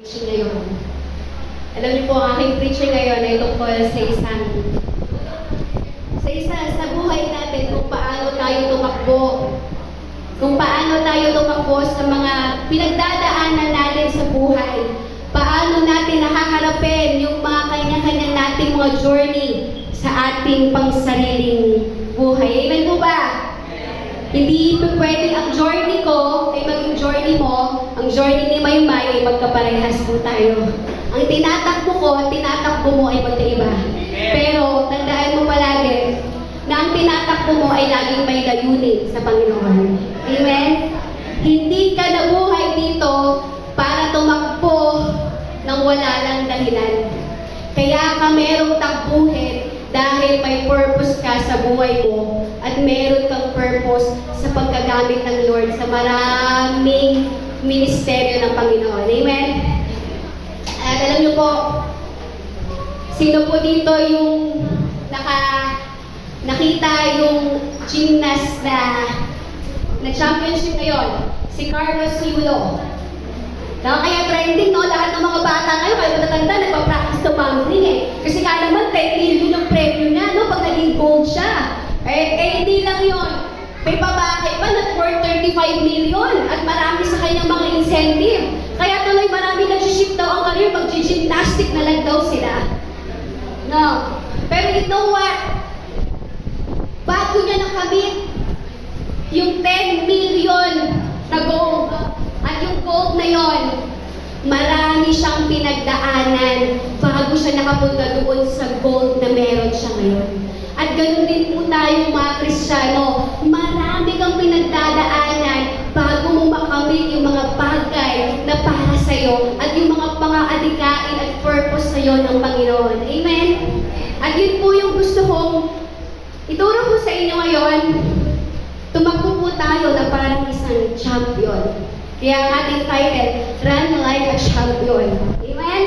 preaching ngayon. Alam niyo po, ang aking preaching ngayon ay tungkol sa buhay natin kung paano tayo tumakbo. Kung paano tayo tumakbo sa mga pinagdadaanan natin sa buhay. Paano natin nakaharapin yung mga kanya-kanya nating mga journey sa ating pangsariling buhay. Amen po ba? Hindi po pwede ang journey ko ay maging journey mo, ang journey ni Maymay ay magkaparehas po tayo. Ang tinatakbo ko, ang tinatakbo mo ay magkaiba. Pero tandaan mo palagi na ang tinatakbo mo ay laging may layunin sa Panginoon. Amen? Hindi ka nabuhay dito para tumakbo nang wala lang dahilan. Kaya ka merong takbuhin dahil may purpose ka sa buhay mo at meron kang purpose sa pagkagamit ng Lord sa maraming ministeryo ng Panginoon. Amen? At alam niyo po, sino po dito yung nakita yung gymnast na championship ngayon? Si Carlos Yulo. Kaya trending, no? Lahat ng mga bata ngayon, kayo matatanda, nagpa-practice tumbling eh. Kasi ka naman, 10 million yung premyo niya, no? Pag naging gold siya. Hindi lang yun. May babae pa na worth 35 million at marami sa kanyang mga incentive. Kaya tuloy marami nag-shift daw ang career, mag-gymnastic na lang daw sila. No? Pero you know what? Bago niya nakamit yung 10 million na gold, at yung gold na yon, marami siyang pinagdaanan bago siya nakapunta doon sa gold na meron siya ngayon. At ganoon din po tayo mga Kristiyano, marami kang pinagdadaanan bago mo makamit yung mga bagay na para sa'yo at yung mga pang-aadikain at purpose sa'yo ng Panginoon. Amen? At yun po yung gusto kong ituro ko sa inyo ngayon. Tumakbo po tayo na parang isang champion. Kaya ang ating title, Run Like a Champion. Amen?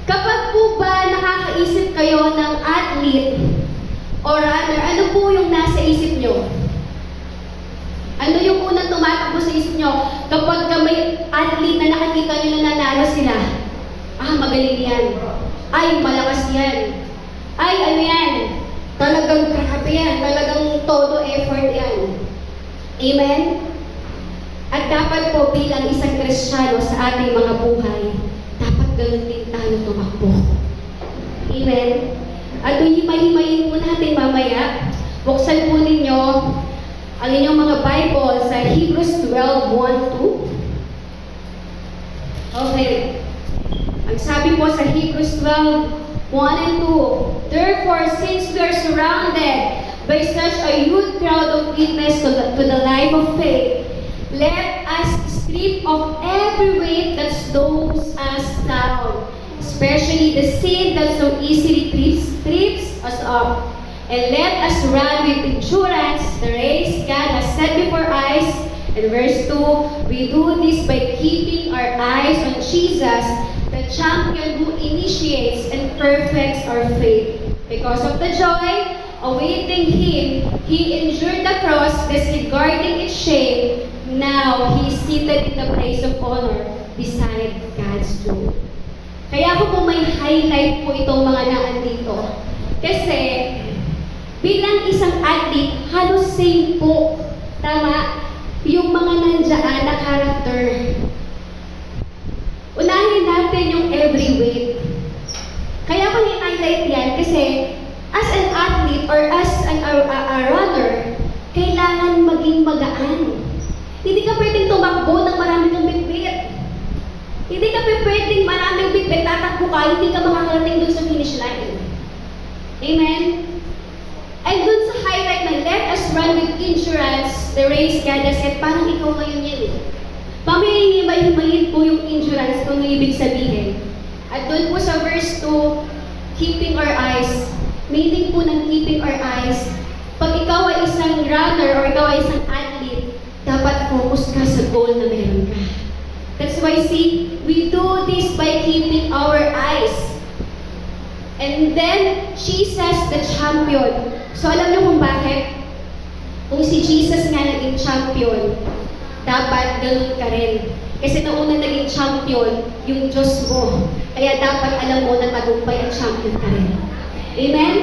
Kapag po ba nakakaisip kayo ng athlete or runner, ano po yung nasa isip nyo? Ano yung unang tumatakbo sa isip nyo? Kapag may athlete na nakikita nyo na nanalo sila, magaling yan. Ay, malakas yan. Ay, ano yan? Talagang grabe yan. Talagang todo effort yan. Amen? At dapat po bilang isang Kristiyano sa ating mga buhay, dapat ganoon din tayo tumakbo. Amen? At himay-himayin po natin mamaya. Buksan po ninyo ang inyong mga Bible sa Hebrews 12:1-2. Okay. Ang sabi po sa Hebrews 12:1-2, Therefore, since we are surrounded by such a huge crowd of witnesses to the life of faith, let us strip off every weight that slows us down, especially the sin that so easily trips us up. And let us run with endurance the race God has set before us. And verse 2, we do this by keeping our eyes on Jesus, the champion who initiates and perfects our faith. Because of the joy awaiting him, he endured the cross, disregarding its shame. Now, he is seated in the place of honor beside God's throne. Kaya ako po may highlight po itong mga naandito. Kasi, bilang isang athlete, halos same po. Tama? Yung mga nandiyan na character. Unahin natin yung every weight. Kaya ko i-highlight yan kasi as an athlete or as a runner, kailangan maging magaan. Hindi ka pwedeng tumakbo ng maraming kang bitbit. Hindi ka pwedeng maraming bitbit, tatakbo ka, hindi ka makakarating dun sa finish line. Amen? And dun sa highlight na let us run with endurance the race God has set, parang ikaw ngayon yan eh. Pamihimay-himayin po yung endurance kung ano ibig sabihin. At dun po sa verse 2, keeping our eyes, meaning po ng keeping our eyes, pag ikaw ay isang runner or ikaw ay isang athlete, dapat focus ka sa goal na meron ka. That's why, see, we do this by keeping our eyes. And then, Jesus the champion. So, alam niyo kung bakit? Kung si Jesus nga naging champion, dapat ganun ka rin. Kasi nauna naging champion yung Diyos mo. Kaya dapat alam mo na tagumpay ang champion ka rin. Amen?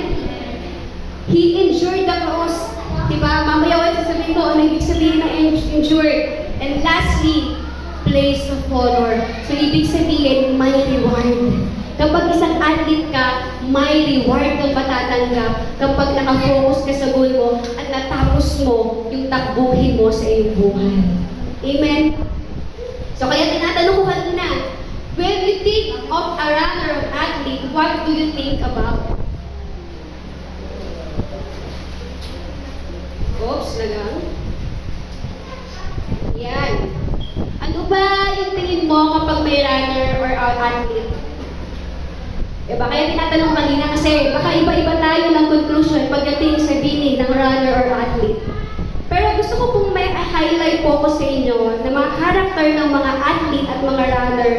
He endured the cross. Diba? Mamaya wala sasabihin ko, ano ibig sabihin na endured? And lastly, place of honor. So, ibig sabihin, may reward. Kapag isang athlete ka, may reward kang matatanggap kapag nakafocus ka sa goal mo at natapos mo yung takbuhin mo sa iyong buhay. Amen? So, kaya tinatanong ko kanina, when you think of a runner or athlete, what do you think about? Oops, lagang. Yan. Ano ba yung tingin mo kapag may runner or athlete? Diba? Kaya tinatanong kanina kasi baka iba-iba tayo ng conclusion pagdating sa meaning ng runner or athlete. Pero gusto ko pong may highlight po ko sa inyo na mga character ng mga athlete at mga runner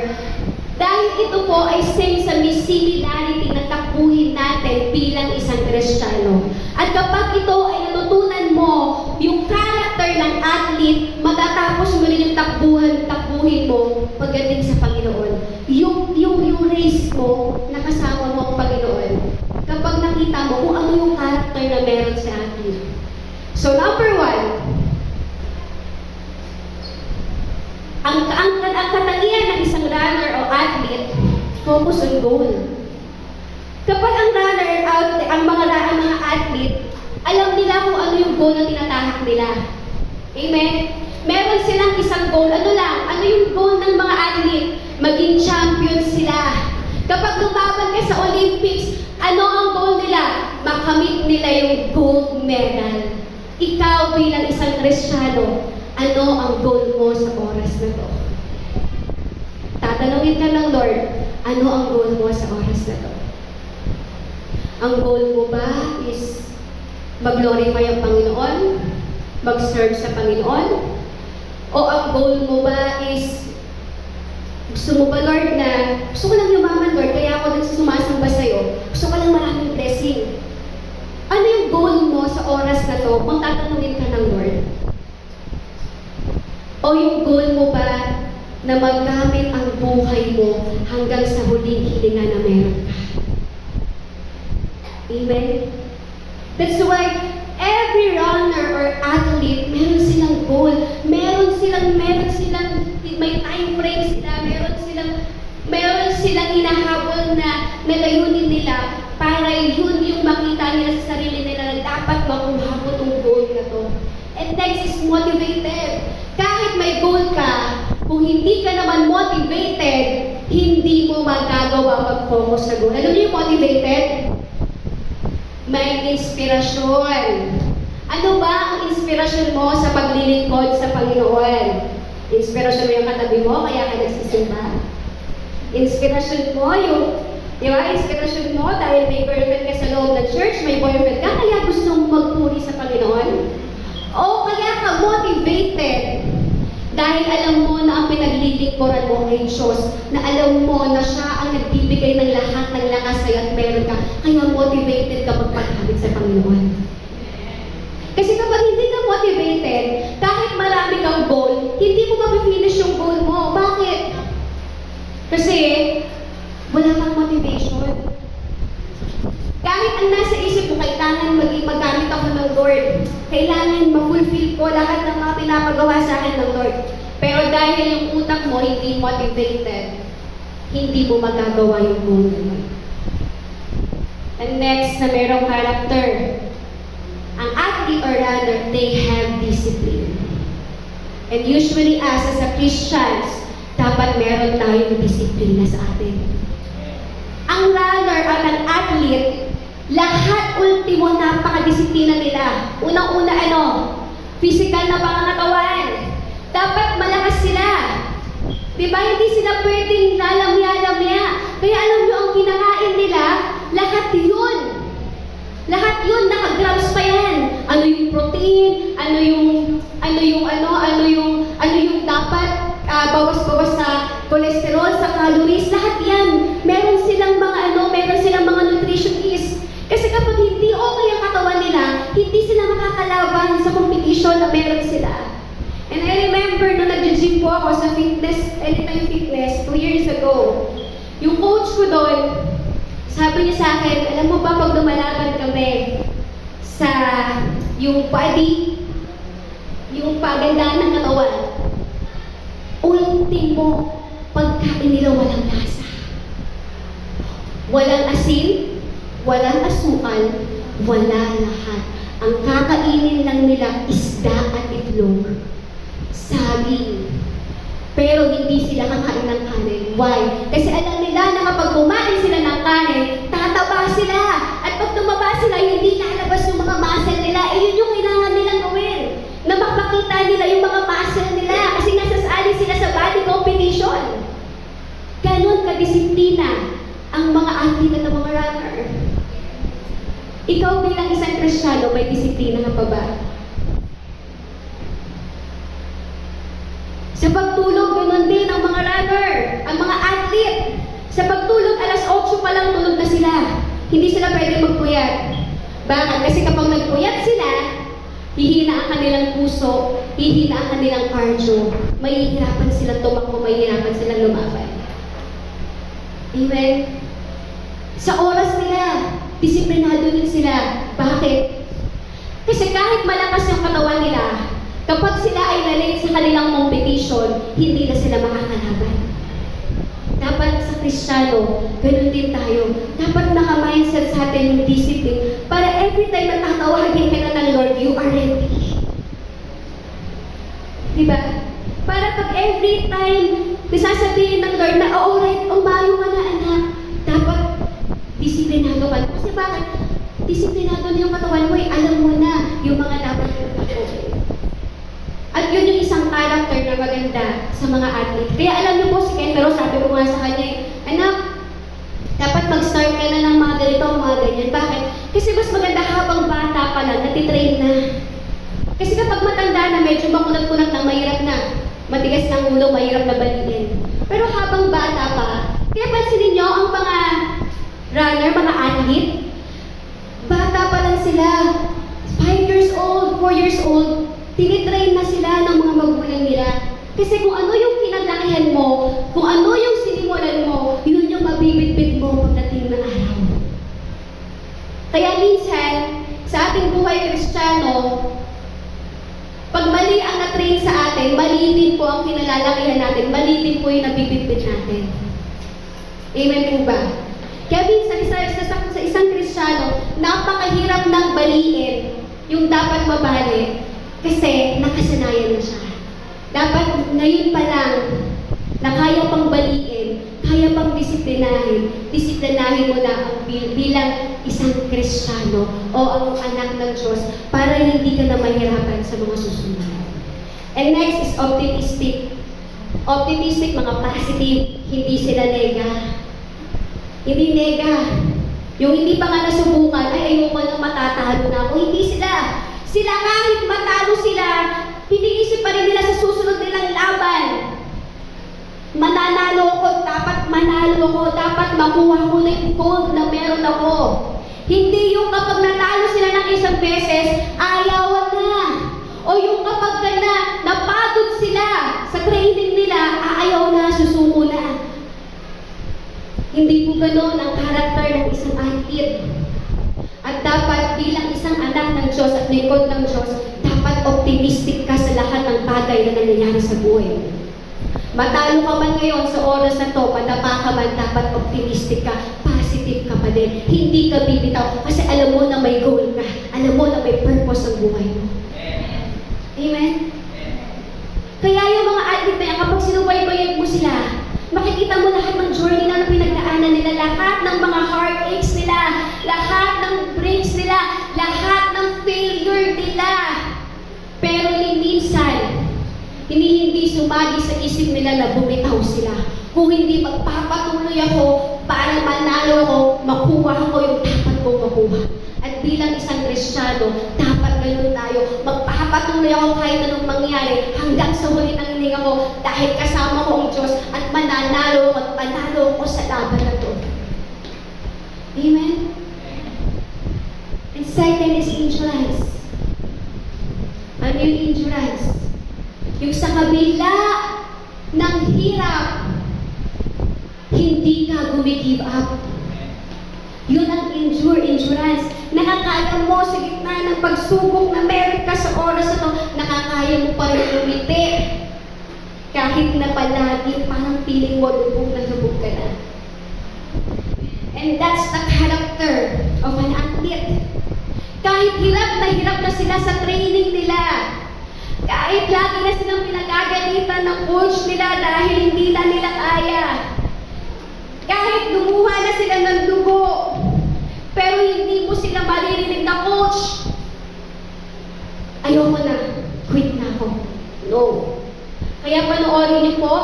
dahil ito po ay same sa similarity na takbuhin natin bilang isang Kristiyano. At kapag ito ay natutunan mo yung character ng athlete, matatapos mo rin yung takbuhin mo pagdating sa Panginoon. Yung race mo, nakasama mo ang Panginoon. Kapag nakita mo kung ano yung character na meron sa athlete. So number one, ang katangian ng isang runner o athlete, focus on goal. Kapag ang runner, ang mga athlete, alam nila kung ano yung goal na tinatahak nila. Amen? Meron silang isang goal. Ano yung goal ng mga athlete? Maging champion sila. Kapag lumaban ka sa Olympics, ano ang goal nila? Makamit nila yung gold medal. Ikaw bilang isang Kristiyano, ano ang goal mo sa oras na to? Tatanungin ka ng Lord, ano ang goal mo sa oras na to? Ang goal mo ba is mag-glorify ang Panginoon? Mag-serve sa Panginoon? O ang goal mo ba is gusto mo ba, Lord, na gusto ko lang yumaman, Lord, kaya ako sumasamba sa'yo. Gusto ko lang maraming blessing. Ano yung goal mo sa oras na to kung tatanungin ka ng Lord? O yung goal mo ba na magamit ang buhay mo hanggang sa huling hilinga na meron ka? Amen? That's why every runner or athlete, meron silang goal. Meron silang may time frame sila, meron silang hinahabol na layunin nila para yun yung makita nila sa sarili nila na dapat makuha ko tong goal na to. And next is motivated. Kahit may goal ka, kung hindi ka naman motivated, hindi mo magagawa mag-focus sa goal. Alam niyo yung motivated? May inspirasyon. Ano ba ang inspirasyon mo sa paglilingkod sa Panginoon? Inspirasyon mo yung katabi mo, kaya ka nagsisimba. Inspirasyon mo yung, di ba? Inspirasyon mo dahil may girlfriend ka sa loob ng church, may boyfriend ka, kaya gusto mong magpuri sa Panginoon? O kaya ka motivated dahil alam mo na ang pinaglilingkuran mo ay Diyos, na alam mo na siya ang nagbibigay ng lahat ng lakas sa'yo at meron ka, kaya motivated ka magpagkamit sa Panginoon. Kasi kapag hindi ka motivated, kahit marami kang goal, hindi mo mapifinish yung goal mo. Bakit? Kasi wala kang motivation. Kahit ang nasa isip mo, kailangan magamit ako ng Lord. Kailangan ma-fulfill ko lahat ng mga pinapagawa sa akin ng Lord. Pero dahil yung utak mo hindi motivated, hindi mo magagawa yung goal mo. And next na merong character. Ang athlete or runner, they have discipline. And usually as a Christians, dapat meron tayong disiplina sa atin. Ang runner at ang athlete, lahat ultimo napaka-disiplina nila. Unang-una physical na pangangatawan. Dapat malakas sila. Diba? Hindi sila pwedeng lalamya-lamya. Kaya alam nyo, ang kinakain nila, lahat yun, naka-grams pa yan. Ano yung protein, ano yung dapat bawas-bawas sa cholesterol, sa calories, lahat yan. Meron silang mga nutritionist. Kasi kapag hindi okay ang katawan nila, hindi sila makakalaban sa competition na meron sila. And I remember nung nag-gym po ako sa Anytime Fitness 2 years ago, yung coach ko doon, sabi niya sa akin, alam mo ba pag lumalaban kami sa yung body, yung pagandaan ng katawan, ultimo pagkain nila walang lasa. Walang asin, walang asukal, wala lahat. Ang kakainin lang nila isda at itlog, saging. Pero hindi sila kakain ng kanin. Why? Kasi alam nila na kapag kumain sila ng kanin, tataba sila. At pag tumaba sila, hindi lalabas yung mga muscle nila. Yun yung kailangan nilang gawin. Na mapakita nila yung mga muscle nila. Kasi nasasali sila sa body competition. Ganon kadisiplina ang mga athlete at mga runner. Ikaw bilang isang Kristiyano, may disiplina ka pa ba? Sa pagtulog, ganoon din ang mga runner, ang mga athlete. Sa pagtulog, alas 8 pa lang tulog na sila. Hindi sila pwede magpuyat. Bakit? Kasi kapag nagpuyat sila, hihina ang kanilang puso, hihina ang kanilang cardio. Mahihirapan silang tumakbo, mahihirapan silang lumaban. Amen? Sa oras nila, disiplinado din sila. Bakit? Kasi kahit malakas yung katawan nila, kapag sila ay na-late sa kanilang competition, hindi na sila makakalaban. Dapat sa Kristiyano, ganun din tayo. Dapat naka-mindset sa atin yung discipline para every time na tatawagin ka na ng Lord, you are ready. Diba? Para pag every time nasasabihin ng Lord na, alright, umayo ka na anak, dapat disiplinado ka. Kasi bakit? Disiplinado na yung katawan mo, alam mo na yung mga dapat yung gagawin. At yun yung isang character na maganda sa mga athlete. Kaya alam niyo po si Ken, pero sabi ko nga sa kanya, anak, dapat mag-start ka na ng mga ganito, mga ganyan. Bakit? Kasi mas maganda habang bata pa lang, natitrain na. Kasi kapag matanda na, medyo makunat-kunat na, mahirap na. Matigas ng ulo, mahirap na balikin. Pero habang bata pa, kaya pansinin niyo, ang mga runner, mga athlete, bata pa lang sila. 5 years old, 4 years old, tinitrain na sila ng mga magulang nila. Kasi kung ano yung kinalakihan mo, kung ano yung sinimulan mo, yun yung mabibitbit mo pagdating ng araw. Kaya minsan, sa ating buhay Kristiyano, pag mali ang na-train sa atin, mali din po ang kinalalakihan natin, mali din po yung nabibitbit natin. Amen po ba? Kaya minsan, sa isang Kristiyano, napakahirap ng baliin yung dapat mabali. Kasi nakasanayan na siya. Dapat ngayon pa lang na kaya pang baliin, kaya pang disiplinahin mo na ang bilang isang Kristiyano o ang anak ng Diyos para hindi ka na mahirapan sa mga susunod. And next is optimistic. Optimistic, mga positive, hindi sila nega. Hindi nega. Yung hindi pa nga nasubukan, ay ayoko nang matatalo na ako. Hindi sila. Sila kahit matalo sila, iniisip pa rin nila sa susunod nilang laban. Mananalo ko, dapat manalo ko, dapat makuha ko na yung gold na meron ako. Hindi yung kapag natalo sila ng isang beses, ayawan na. O yung kapag napagod sila sa training nila, ayaw na, susuko na. Hindi po ganoon ang karakter ng isang athlete. At dapat bilang isang anak ng Diyos at lingkod ng Diyos, dapat optimistic ka sa lahat ng bagay na nangyayari sa buhay mo. Matalo ka man ngayon sa oras na to, madapa ka man, dapat optimistic ka, positive ka pa din. Hindi ka bibitaw kasi alam mo na may goal ka, alam mo na may purpose ang buhay mo. Amen? Kaya yung mga athlete na yan, kapag sinubaybayan mo sila, makikita mo lahat ng journey na pinagdaanan nila, lahat ng mga heartaches nila, lahat ng breaks nila, lahat ng failure nila. Pero minsan, hindi sumagi sa isip nila na bumitaw sila. Kung hindi magpapatuloy ako para manalo ko, makuha ko yung dapat kong makuha. At bilang isang Kristiyano, dapat ganun tayo. Magpapatuloy ako kahit anong mangyari hanggang sa huli ng hininga ko dahil kasama ko ang Diyos at mananalo at manalo ko sa laban na to. Amen? And second is endurance. Ano yung endurance? Yung sa kabila ng hirap, hindi ka gumigive up. Yun ang endurance. Nakakaya mo sa gitna ng pagsubok na meron ka sa oras na to, nakakaya mo pa rin lumiti. Kahit na palagi, parang feeling mo lubog na lubog ka na. And that's the character of an athlete. Kahit hirap na sila sa training nila, kahit lagi na silang pinagagalitan ng coach nila dahil hindi na nila kaya, kahit lumuha na sila ng dugo, pero hindi mo sila maririnig na, coach, ayoko na, quit na ako. No. Kaya panoorin niyo po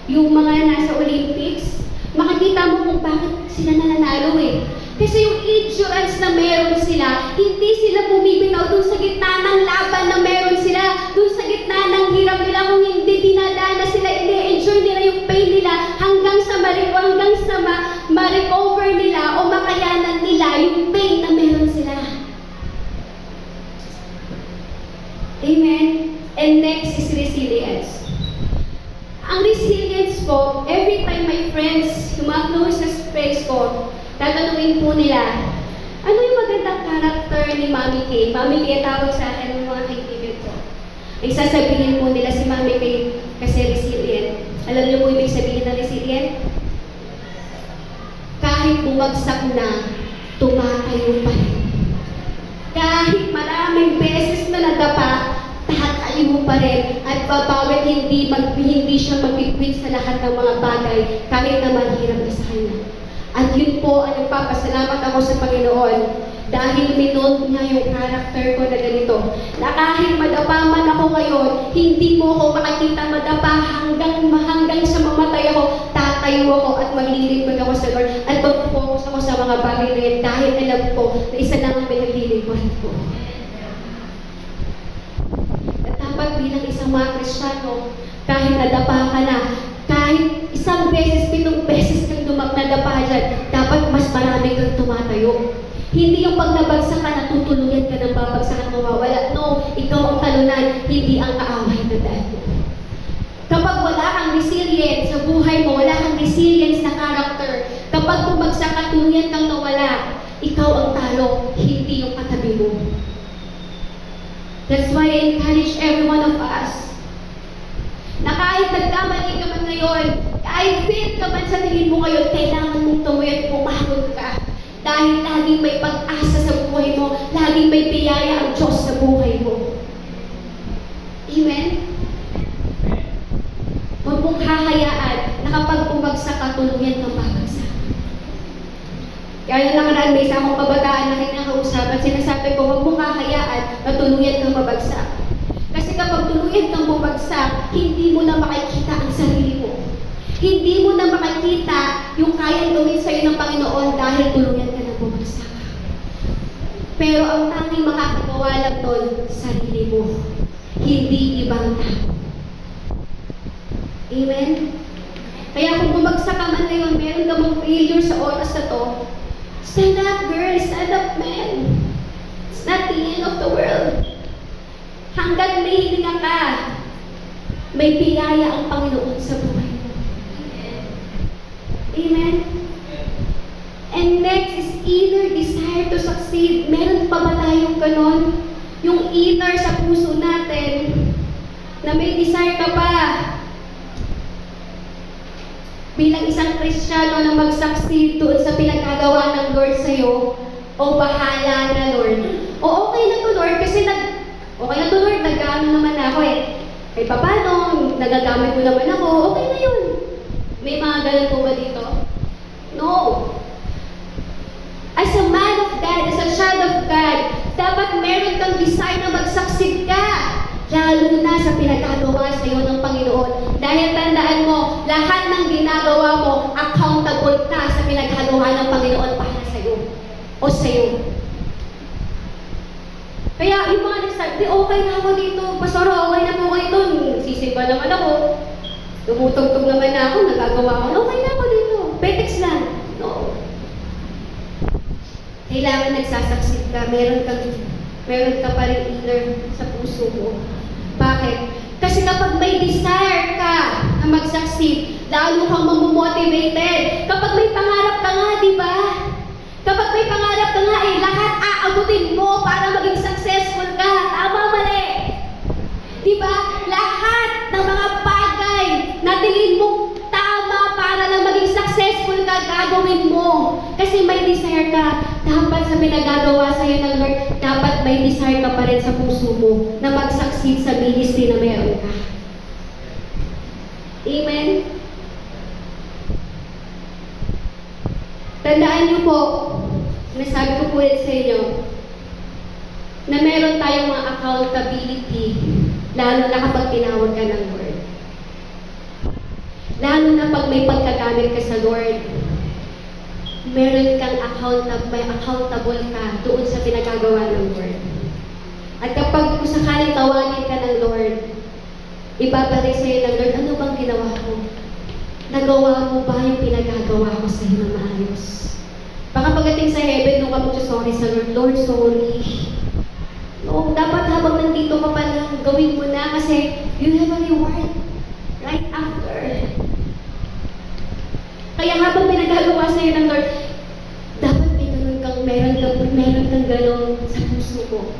yung mga nasa Olympics, makikita mo kung bakit sila nananalo eh. Kasi yung endurance na meron sila, hindi sila bumibitaw dun sa gitna ng laban na meron sila, dun sa gitna ng hirap nila, kung hindi dinadana sila, ini-enjoy nila yung pain nila hanggang sa ma-recover nila o makayanan nila yung pain na meron sila. Amen? And next is resilience. Ang resilience po, every time my friends, yung mga closest friends ko, tatanungin po nila, ano yung magandang character ni Mami Kay? Mami Kay tawag sa akin ng mga kaibigan ko. Ay sasabihin po nila si Mami Kay kasi resilient. Alam niyo po ibig sabihin ng resilient? Kahit bumagsak na, tumatayo pa rin. Kahit maraming beses na nadapa, tatayo pa rin at babawit hindi siya mag-quit sa lahat ng mga bagay kahit na mahirap na sa kanya. At yun po ang nagpapasalamat ako sa Panginoon dahil minold niya yung character ko na ganito. Na kahit madapa man ako ngayon, hindi mo ako makikita madapa hanggang sa mamatay ako, tatayo ako at maglilingkod ako sa Lord at mag-focus ako sa mga bagay na yan dahil alam ko na isa lang ang pinaglilingkuran ko. At dapat bilang isang mga Kristiyano, kahit nadapa ka na, kahit isang beses, 7 beses kang nadapa dyan, dapat mas marami kang tumatayo. Hindi yung pag nabagsak ka, natutuluyan ka ng babagsak at mawawala. No, ikaw ang talunan, hindi ang kaaway na dahil mo. Kapag wala kang resilience sa buhay mo, wala kang resilience na character, kapag bumagsak ka, tuluyan kang nawala, ikaw ang talo, hindi yung katabi mo. That's why I encourage every one of us na kahit nagkamali ka man ngayon, kahit fail ka man sa tingin mo ngayon, kailangan mong tumuyan, pumagon ka. Dahil laging may pag-asa sa buhay mo, laging may biyaya ang Diyos sa buhay mo. Amen? Huwag mong hahayaan na kapag bumagsak ka, tuluyan kang babagsak. Kaya yung nakaraan, may isa akong kabataan na kinakausap at sinasabi ko, huwag mong hahayaan na tuluyan kang babagsak. Kasi kapag tuluyan kang bumagsak, hindi mo na makikita ang sarili mo. Hindi mo na makikita yung kayang gawin sa'yo ng Panginoon dahil tuluyan ka na bumagsak. Pero ang tanging makakagawa lang doon, sarili mo. Hindi ibang tao. Amen? Kaya kung bumagsak ka man ngayon, meron ka mong failure sa oras na to, stand up girl, stand up man. It's not the end of the world. Hanggang may hininga ka, may biyaya ang Panginoon sa buhay mo. Amen? And next is inner desire to succeed. Meron pa ba tayong ganon? Yung inner sa puso natin, na may desire ka pa bilang isang Kristiyano na mag-succeed doon sa pinagkagawa ng Lord sa'yo, o bahala na Lord. O okay na to Lord, kasi okay na to Lord, nag-ano naman ako eh. Kahit pa paano, nagagamit mo naman ako, okay na yun. May mga ganun po ba dito? No. As a man of God, as a child of God, dapat meron kang desire na mag-succeed ka. Lalo na sa pinagagawa sa iyo ng Panginoon. Dahil tandaan mo, lahat ng ginagawa mo, accountable ka sa pinagagawa ng Panginoon para sa iyo. O sa iyo. Kaya yung mga nagsabi, okay na ako dito, pastor, okay na po kayo doon. Sisimba naman ako. Tumutugtog naman na ako, nagagawa ko, okay na ako dito. Petex lang. No. Kailangan nagsasaksid ka, meron ka pa rin inner sa puso mo. Bakit? Kasi kapag may desire ka na mag-succeed, lalo kang mamomotivated. Kapag may pangarap ka nga, di ba? Kapag may pangarap ka nga, lahat aabutin mo para maging successful ka. Tama, mali? Di ba? Lahat ng mga bagay na tingin mo tama para lang maging successful ka, gagawin mo. Kasi may desire ka. Dapat sa pinagagawa sa'yo ng Lord, dapat may desire ka pa rin sa puso mo na mag-succeed sa ministry na meron ka. Amen? Tandaan niyo po, nasabi ko po ulit sa inyo, na meron tayong mga accountability, lalo na kapag tinawag ka ng Lord. Lalo na pag may pagkagamit ka sa Lord, meron kang accountable ka doon sa pinagagawa ng Lord. At kapag kung sakaling tawagin ka ng Lord, ibabalik sa'yo ng Lord, ano bang ginawa ko? Nagawa mo ba yung pinagagawa ko sa'yo na maayos? Baka pagdating sa heaven, nung ka magsasorry sa Lord, Lord, sorry. No, dapat habang nandito ka pa lang, gawin mo na kasi you have a reward right after. Kaya habang pinagagawa sa'yo ng Lord, dapat meron kang ganun sa puso ko.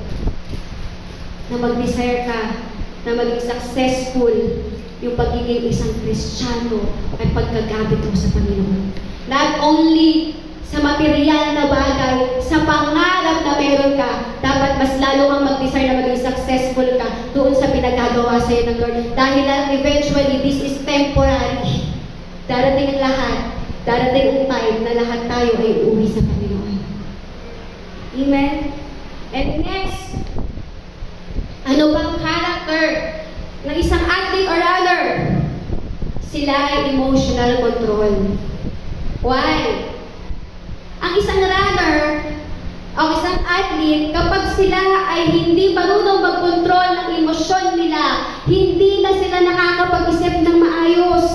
Na mag-desire ka, na maging successful yung pagiging isang Kristiyano at pagkagamit mo sa Panginoon. Not only sa material na bagay, sa pangarap na meron ka, dapat mas lalo kang mag-desire na maging successful ka doon sa pinagagawa sa'yo ng Lord. Dahil eventually, this is temporary. Darating ang lahat. Darating ang time na lahat tayo ay uuwi sa Panginoon. Amen? And next, ano bang character ng isang athlete or runner? Sila ay emotional control. Why? Ang isang runner o isang athlete, kapag sila ay hindi marunong mag-control ng emosyon nila, hindi na sila nakakapag-isip ng maayos.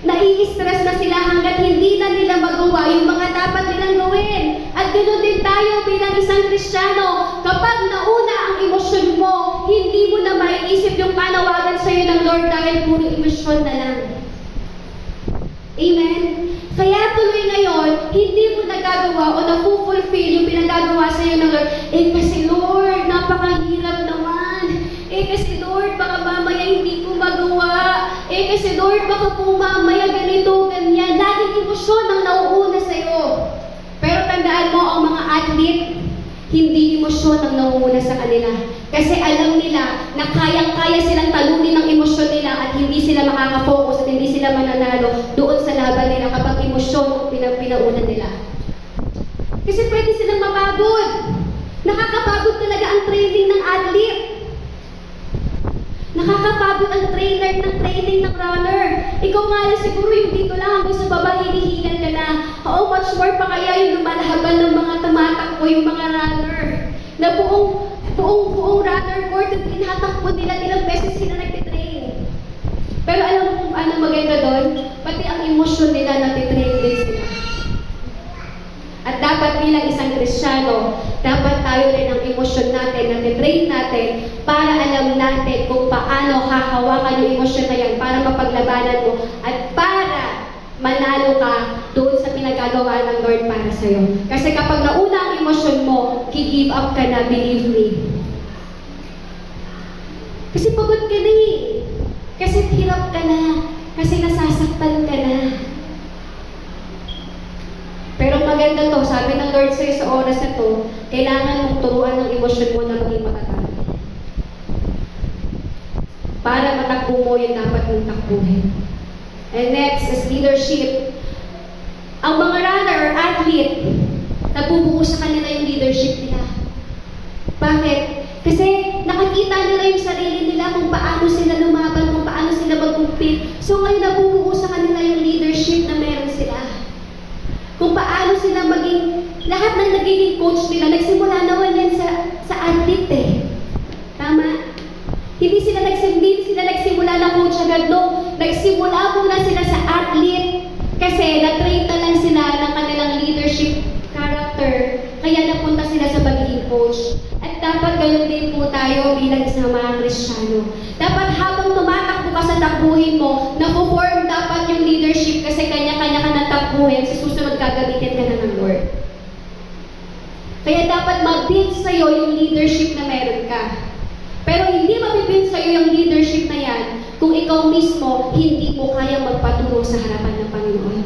Nai-stress na sila hanggat hindi na nila magawa yung mga dapat nilang gawin. At ganoon din tayo bilang isang Kristiyano. Kapag nauna ang emosyon mo, hindi mo na maiisip yung panawagan sa'yo ng Lord dahil puro emosyon na lang. Amen? Kaya tuloy ngayon, hindi mo nagagawa o na-fulfill yung pinagagawa sa'yo ng Lord. Kasi Lord, napakahirap naman. Kasi Lord, baka mamaya hindi ko magawa. Kasi Lord, baka po mamaya ganito, ganyan. Laging emosyon ang nauuna sa'yo. Pero tandaan mo, ang mga athlete, hindi emosyon ang nauuna sa kanila. Kasi alam nila na kayang-kaya silang talunin ng emosyon nila at hindi sila makaka-focus at hindi sila mananalo doon sa laban nila kapag emosyon ang pinauna nila. Kasi pwede silang mapagod. Nakakapagod talaga ang training ng athlete. Nakakapagod ang training ng runner. Ikaw nga lang siguro yung dito lang hanggang sa baba, hinihingan ka na. How much more pa kaya yung lumalaban ng mga tumatakbo, yung mga runner. Na buong runner court at tinatakbo nila, ilang beses sila nagtitrain. Pero alam mo kung ano maganda doon? Pati ang emosyon nila nagtitrain din sila. At dapat bilang isang Kristiyano, dapat tayo rin ang emosyon natin, nagtitrain natin para alam natin kung paano hahawakan yung emosyon na yan para mapaglabanan mo at para manalo ka doon sa pinagagawa ng Lord para sa'yo. Kasi kapag nauna ang emosyon mo, give up ka na, believe me. Kasi pagod ka na eh. Kasi hirap ka na. Kasi nasasaktan ka na. Pero maganda to, sabi ng Lord sa'yo sa oras na to, kailangan mong turuan ng emosyon mo na maging matatag. Para matakbo mo yung dapat mong takbuhin. And next is leadership. Ang mga runner or athlete, nabubuo sa kanila yung leadership nila. Bakit? Kasi nakakita nila yung sarili nila kung paano sila lumaban, kung paano sila mag-compete. So ngayon nabubuo sa kanila yung leadership na meron sila. Kung paano sila maging, lahat ng nagiging coach nila, nagsimula naman yan sa athlete eh. Tama? Hindi sila nagsimula na coach agad, no? Nagsimula muna sila sa athlete kasi na-train na lang sila ng kanilang leadership character. Kaya napunta sila sa pagiging coach. At dapat ganoon din po tayo bilang isang mga Kristiyano. Dapat habang pa sa takbuhin mo, na-form dapat yung leadership kasi kanya-kanya ka ng takbuhin, sa susunod gagamitin ka na ng Lord. Kaya dapat ma-build sa'yo yung leadership na meron ka. Pero hindi mabibuild sa'yo yung leadership na yan kung ikaw mismo hindi mo kaya magpaturo sa harapan ng Panginoon.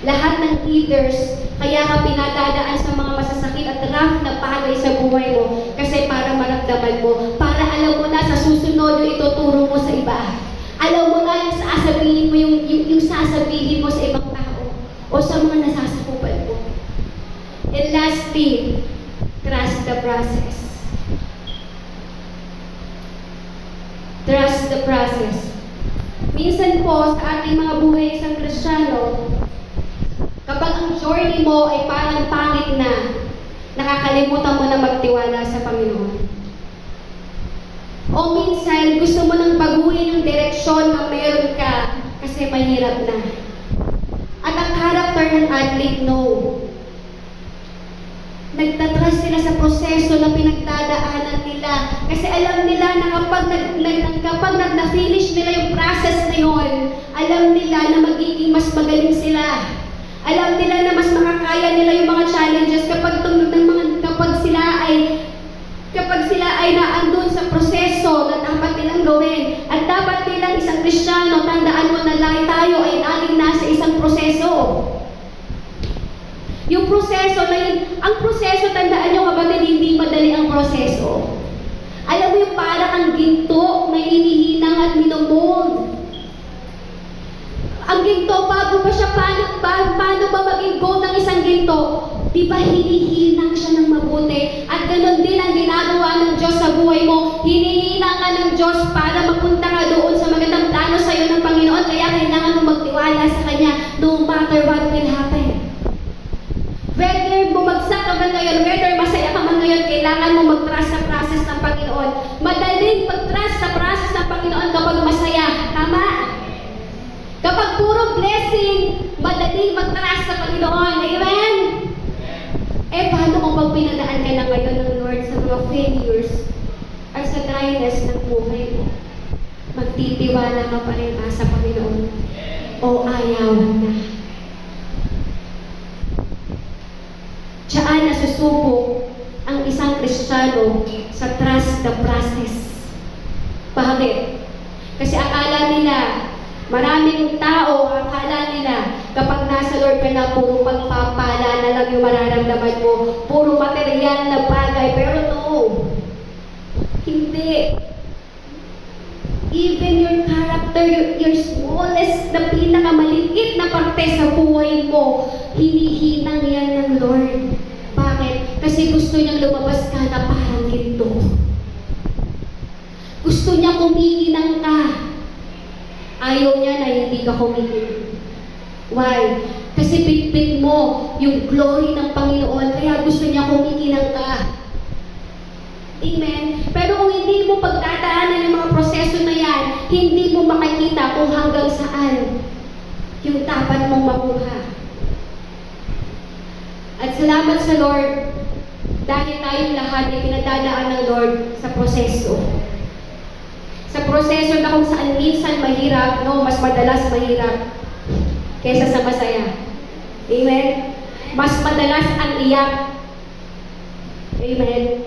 Lahat ng leaders, kaya ka pinadadaan sa mga masasakit at rough na bagay sa buhay mo kasi para maramdaman mo, para alam mo na sa susunod yung ituturo mo sa iba. Alam mo na yung sasabihin mo, yung sasabihin mo sa ibang tao o sa mga nasasakupan mo. And lastly, trust the process. Trust the process. Minsan po sa ating mga buhay isang Kristiyano, kapag ang journey mo ay parang pangit na, nakakalimutan mo na magtiwala sa Panginoon. O minsan, gusto mo nang baguhin yung direksyon na meron ka kasi mahirap na. At ang character ng athlete, no. Nagtatrust sila sa proseso na pinagdadaanan nila kasi alam nila na kapag na-finish nila yung process na yun, alam nila na magiging mas magaling sila. Alam nila na mas makakaya nila yung mga challenges kapag sila ay naandun sa proseso na dapat nilang gawin. At dapat bilang isang Kristiyano, tandaan mo na lang tayo ay laging nasa isang proseso. Yung proseso na yun, ang proseso, tandaan nyo kapatid, hindi madali ang proseso. Alam mo yung parang ang ginto na hinihinang at minumog. Ang ginto, bago pa siya, paano ba maging gold ng isang ginto? Di ba hinihinang siya ng mabuti? At ganoon din ang ginagawa ng Diyos sa buhay mo. Hinihinang ka ng Diyos para mapunta ka doon sa magandang plano sa iyo ng Panginoon. Kaya kailangan mo magtiwala sa Kanya no matter what will happen. Whether bumagsak ka man ngayon, whether masaya ka man ngayon, kailangan mo mag-trust sa process ng Panginoon. Madaling mag-trust sa process ng Panginoon kapag masaya. Tama? Kapag puro blessing, madaling mag-trust sa Panginoon. Amen? Eh, paano kung pag pinadaan ka na ngayon ng Lord sa mga failures or sa dryness ng buhay mo? Magtitiwala ka pa rin sa Panginoon o ayawan na? Tsaan nasusubok ang isang Kristiyano sa trust the process. Bakit? Kasi akala nila, maraming tao, akala nila, kapag nasa Lord ka na, puro pagpapala na lang yung mararamdaman mo, puro material na bagay, pero no, hindi. Even your character, your smallest, na pinakamaliit na parte sa buhay mo, hinihinang yan ng Lord. Bakit? Kasi gusto niyang lumabas ka na parang ginto. Gusto niya kumikinang ka. Ayaw niya na hindi ka kumikinang. Why? Kasi bitbit mo yung glory ng Panginoon, kaya gusto niya kumikinang ka. Amen? Pero kung hindi mo pagtataanan ng mga proseso na yan, hindi mo makikita kung hanggang saan yung dapat mong makuha. At salamat sa Lord, dahil tayong lahat ay pinadadaan ng Lord sa proseso. Sa proseso na kung saan minsan mahirap, no, mas madalas mahirap kaysa sa masaya. Amen? Mas madalas ang iyak. Amen?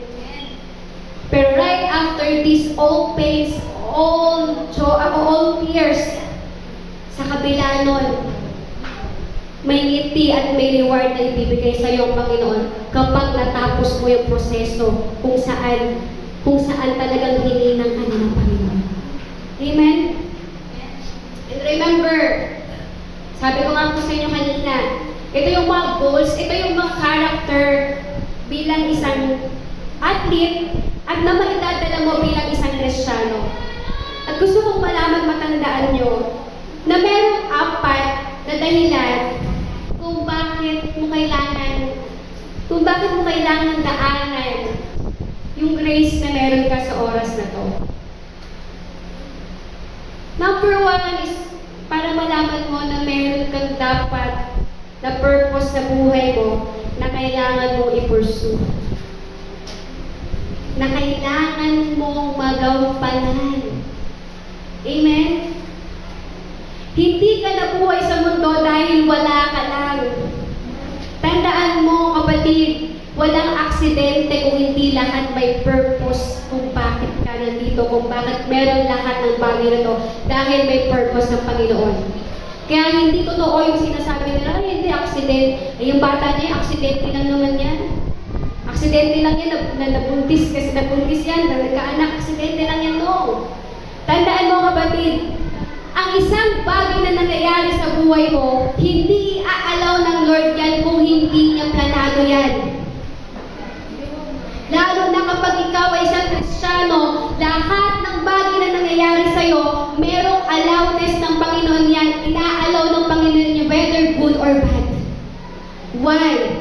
Pero right after this, all pains, all tears, sa kabila nun, may ngiti at may reward na ibibigay sa iyo ang Panginoon kapag natapos mo yung proseso kung saan talagang hininang ka ng Panginoon. Amen? And remember, sabi ko nga po sa inyo kanina, ito yung mga goals, ito yung mga character bilang isang athlete at na maitadala mo bilang isang Kristiyano. At gusto kong malaman, matandaan nyo, na merong apat na dahilan kung bakit mo kailangan daanan yung grace na meron ka sa oras na to. Number one is para malaman mo na meron kang dapat na purpose sa buhay mo na kailangan mong i-pursue. Na kailangan mong magampanan. Amen? Hindi ka nabuhay sa mundo dahil wala ka lang. Tandaan mo, kapatid, walang aksidente kung hindi lahat may purpose kung bakit ka nandito, kung bakit meron lahat ng bagay na to, dahil may purpose ng Panginoon. Kaya hindi totoo yung sinasabi nila, ay hindi, aksidente. Ay, yung bata niya, aksidente lang naman yan. Aksidente lang yan, nabuntis kasi nabuntis yan, nagkaanak, aksidente lang yan, no. Tandaan mo, kapatid, ang isang bagay na nangyayari sa buhay mo, hindi i-allow ng Lord yan kung hindi niya planado yan. Lalo na kapag ikaw ay isang Kristiyano, lahat ng bagay na nangyayari sa'yo, merong allowance ng Panginoon yan, ina-allow ng Panginoon niya, whether good or bad. Why?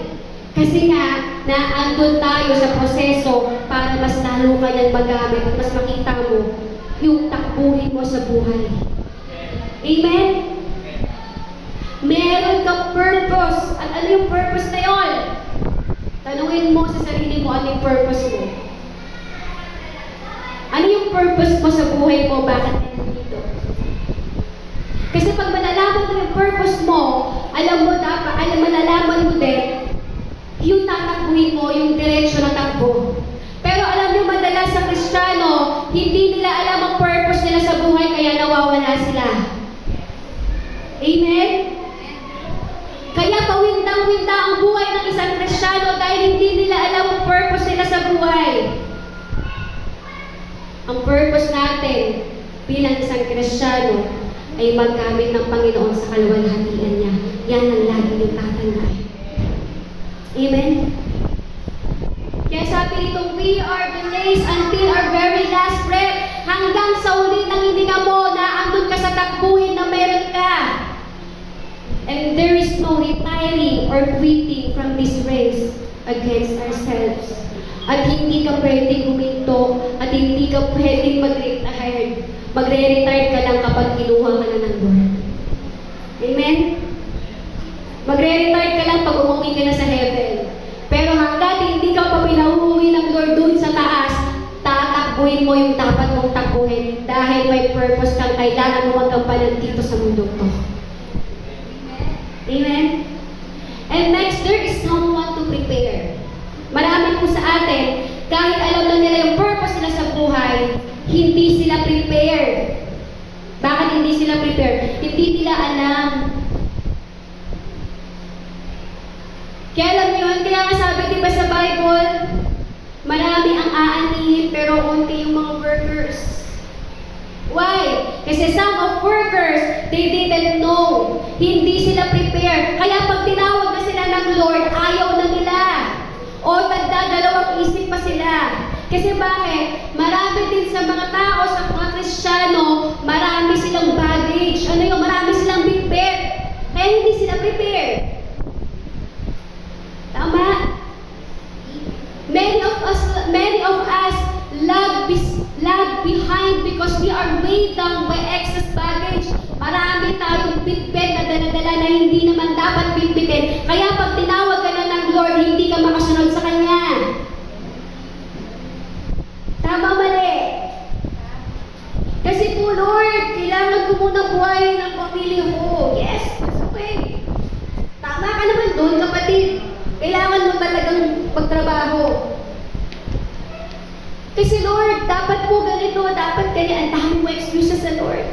Kasi nga, naandun tayo sa proseso para mas lalo ka niyang magamit at mas makita mo yung takbuhin mo sa buhay. Amen? Meron kang purpose. At ano yung purpose na yon? Tanungin mo sa sarili mo, ano yung purpose mo? Ano yung purpose mo sa buhay mo? Bakit ka nandito? Kasi pag malalaman mo yung purpose mo, alam mo dapat, malalaman mo din, yung tatakbuhin mo, yung direksyon ng takbo. Pero alam niyo, madalas sa Kristiyano, hindi nila alam ang purpose nila sa buhay, kaya nawawala sila. Amen? Kaya pawindang-winda ang buhay ng isang Kristiyano dahil hindi nila alam ang purpose nila sa buhay. Ang purpose natin bilang isang Kristiyano ay maggamit ng Panginoon sa kaluwalhatian niya. Yan ang lagi niyong tatandaan. Amen? Kaya sabi nito, we are the days until our very last breath. Hanggang sa uli ng hininga mo na andun ka sa takbuhin na meron ka. And there is no retiring or quitting from this race against ourselves. At hindi ka pwedeng huminto at hindi ka pwedeng mag-retire. Magre-retire ka lang kapag kinuha ka na ng Lord. Amen? Magre-retire ka lang pag umuwi ka na sa heaven. Pero hanggat hindi ka pa pinauwi ng Lord dun sa taas, tatakbuhin mo yung dapat mong takbuhin dahil may purpose kang kailangan mo magkampanan dito sa mundo to. Amen? And next, there is someone to prepare. Marami po sa atin, kahit alam na nila yung purpose nila sa buhay, hindi sila prepared. Bakit hindi sila prepared? Hindi nila alam. Kaya alam niyo yun, kaya nga sabi diba sa Bible, marami ang aanihin pero unti yung mga workers. Why? Kasi some of workers, they didn't know. Hindi sila prepared. Kaya pag tinawag na sila ng Lord, ayaw na nila. O nagdadalawang isip pa sila. Kasi bakit? Marami din sa mga tao, sa mga Kristiyano, marami silang baggage. Ano yun? Marami silang bitbit. Kaya hindi sila prepared. Tama? Many of us lag behind because we are weighed down by excess baggage. Marami tayong bitbit na dala-dala na hindi naman dapat bitbitin. Kaya pag tinawag ka na ng Lord, hindi ka makasunod sa Kanya. Tama, mali? Kasi po, Lord, kailangan ko muna buhayin ng pamilya ko. Yes, that's okay. Tama ka naman doon, kapatid. Kailangan mo talagang magtrabaho. Kasi Lord, dapat po ganito, dapat ganyan. Ang dami mo excuses sa Lord.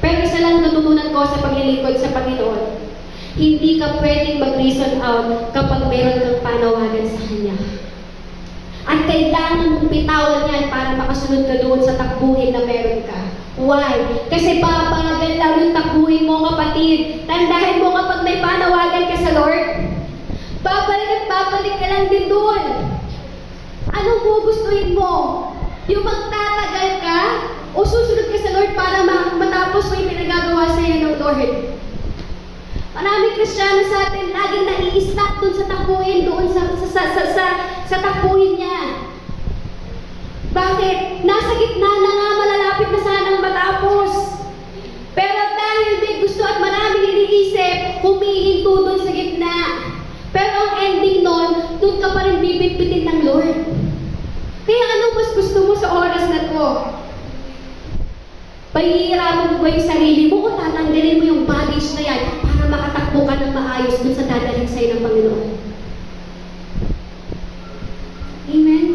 Pero isa lang natutunan ko sa paglilingkod sa Panginoon, hindi ka pwedeng mag-reason out kapag meron kang panawagan sa Kanya. At kailangan mong bitawan yan para makasunod ka doon sa takbuhin na meron ka. Why? Kasi babagal lang yung takbuhin mo, kapatid. Tandahin mo kapag may panawagan ka sa Lord, babalik at babalik ka lang din doon. Anong gugustuhin mo? Yung magtatagal ka o susunod ka sa Lord para matapos mo yung pinagagawa sa iyo ng Lord? Maraming Kristiyano sa atin laging nai-stop doon sa takbuhin, doon sa takbuhin niya. Bakit? Nasa gitna na nga, malalapit na sanang matapos. Pero dahil may gusto at maraming iniisip, humihinto doon sa gitna. Pero ang ending nun, doon ka pa rin bibitbitin ng Lord. Kaya anong mas gusto mo sa oras na to? Pahihirapan mo ba yung sarili mo o tatanggalin mo yung baggage na yan para makatakbo ka ng maayos dun sa dadalhin sa'yo ng Panginoon? Amen?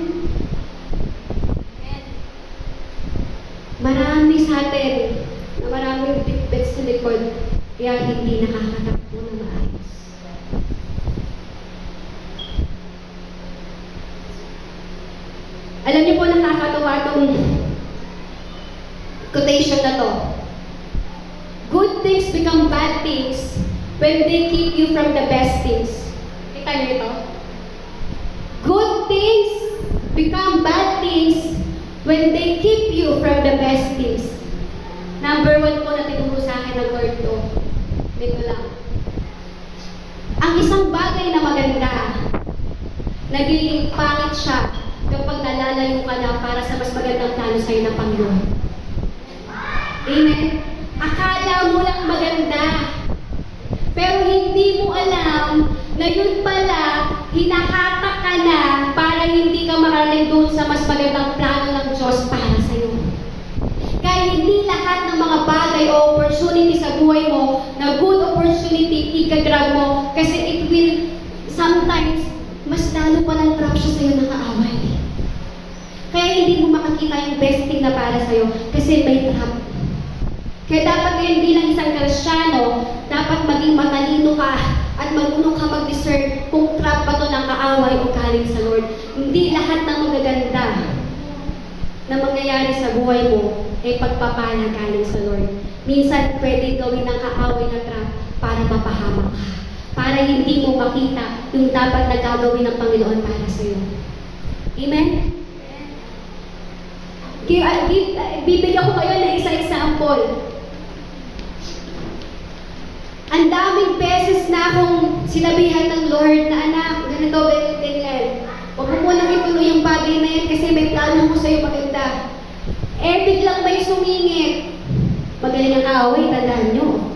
Marami sa atin na maraming bitbit sa likod kaya hindi nakakatakbo ng maayos. Alam niyo po, nakakatawa itong quotation na to. Good things become bad things when they keep you from the best things. Kita niyo ito? Good things become bad things when they keep you from the best things. Number 1 po na tinuro sa akin ng Lord to. Dito lang. Ang isang bagay na maganda, nagiging pangit siya kapag nalalayo ka na para sa mas magandang plano sa'yo ng Panginoon. Amen? Akala mo lang maganda, pero hindi mo alam na yun pala, hinahatak ka na para hindi ka makarating doon sa mas magandang plano ng Diyos para sa'yo. Kaya hindi lahat ng mga bagay o opportunity sa buhay mo na good opportunity, ikagrab mo kasi it will sometimes mas lalo palang trap siya sa'yo ng kaaway. Kaya hindi mo makakita yung best thing na para sa'yo kasi may trap. Kaya dapat ngayon bilang isang Kristyano, dapat maging matalino ka at marunong ka mag-discern kung trap ba ito ng kaaway o galing sa Lord. Hindi lahat ng magaganda na mangyayari sa buhay mo ay pagpapala galing sa Lord. Minsan pwede gawin ng kaaway na trap para mapahamak ka. Para hindi mo makita yung dapat na gagawin ng Panginoon para sa iyo. Amen? Bibigyan ko kayo ng isang example. Ang daming beses na akong sinabihan ng Lord na anak, ganito, ganyan. Huwag mo munang ituloy yung bagay na yan kasi may plano ko sa'yo maganda. Biglang may sumingit. Magaling ang kaaway, tandaan nyo.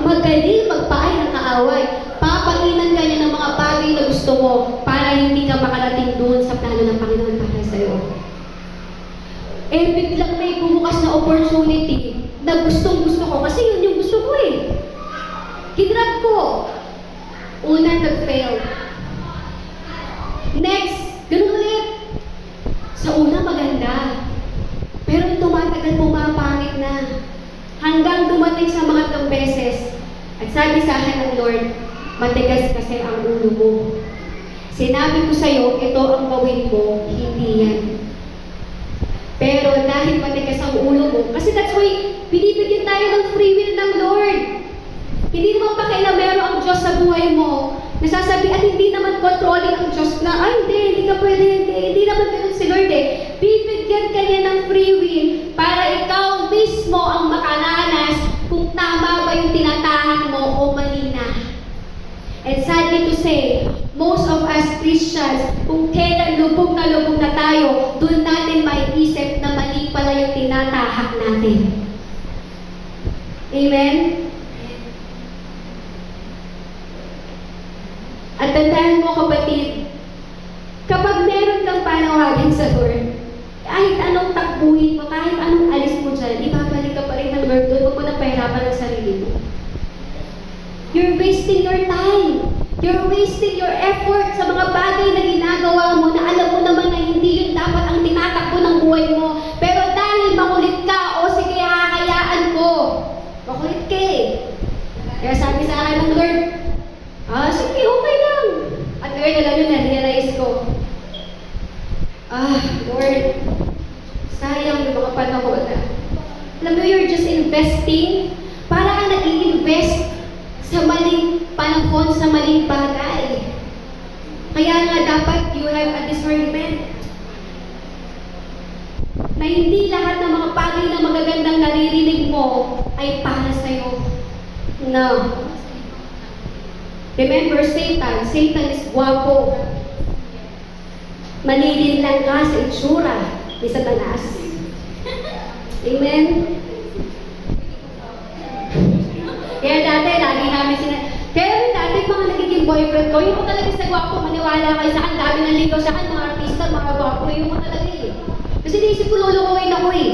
Magaling magpaay ng kaaway. Papaginan ka niya ng mga bagay na gusto mo para hindi ka makarating doon sa plano ng Panginoon para sa'yo. Biglang may bumukas na opportunity na gustong-gusto ko kasi yun yung gusto ko eh. Kinrap ko. Una, nag-fail. Next, ganun ulit. Sa una, maganda. Pero tumatagal, pumapangit na. Hanggang dumating sa mga 3 beses. At sabi sa akin ng Lord, matigas kasi ang ulo mo. Sinabi ko sa'yo, ito ang gawin mo, hindi yan. Pero dahil matigas ang ulo mo, kasi that's why binibigyan tayo ng free will ng Lord. Hindi naman pakialamero ang Diyos sa buhay mo. Nasasabi at hindi naman controlling ang Diyos na, ay hindi ka pwede, hindi naman ganun si Lord eh. Bibigyan ka niya ng free will para ikaw mismo ang makaranas kung tama ba yung tinatahak mo o mali na. And sadly to say, most of us Christians, kung kailan lubog na tayo, doon natin maiisip na mali pala yung tinatahak natin. Amen? At tandaan mo kapatid, kapag meron kang panawagan sa Lord, kahit anong takbuhin mo, kahit anong alis mo dyan, ibabalik ka pa rin ng Lord doon, huwag mo nang pahirapan ang sarili mo. You're wasting your time. You're wasting your effort sa mga bagay na ginagawa mo na alam mo naman na hindi yun dapat ang tinatakbo ng buhay mo. Pero dahil makulit ka, o sige, hakayaan ko. Makulit ka eh. Kaya sabi sa akin ng Lord, sige, okay lang. At ngayon, alam nyo, na-realize ko, Lord, sayang yung mga panahon na. Alam mo, you're just investing. Para ka nag-i-invest sa maling panahon, sa maling bagay. Kaya nga dapat you have a discernment. Na hindi lahat ng mga bagay na magagandang naririnig mo ay para sa'yo. No. Remember, Satan is guwapo. Manilin lang ka sa itsura ni Satanas. Amen? Kaya dati, lagi namin Kaya dati, mga nagiging boyfriend ko, yung ko talaga sa guwapo, maniwala kayo sa dami ng ligaw sa mga artista, mga guwapo, yung ko talaga eh. Kasi naisip ko, lulukuhin ako eh.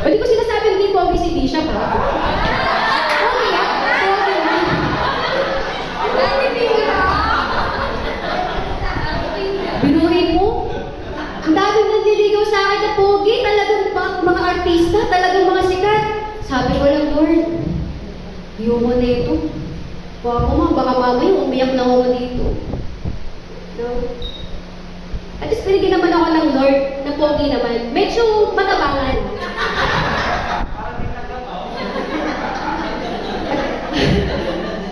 O di ko sinasabi hindi pogi si Bishop, ha? Okay, ha? Binuhin mo? Ang daming nanliligaw sa akin na pogi, talagang mga artista, talagang mga sikat. Sabi ko lang, Lord, yung mo na ito. Baka mo, baka mamaya umiyak na ako dito. No? At least pinigyan naman ako ng Lord na pogi naman. Medyo matabangan.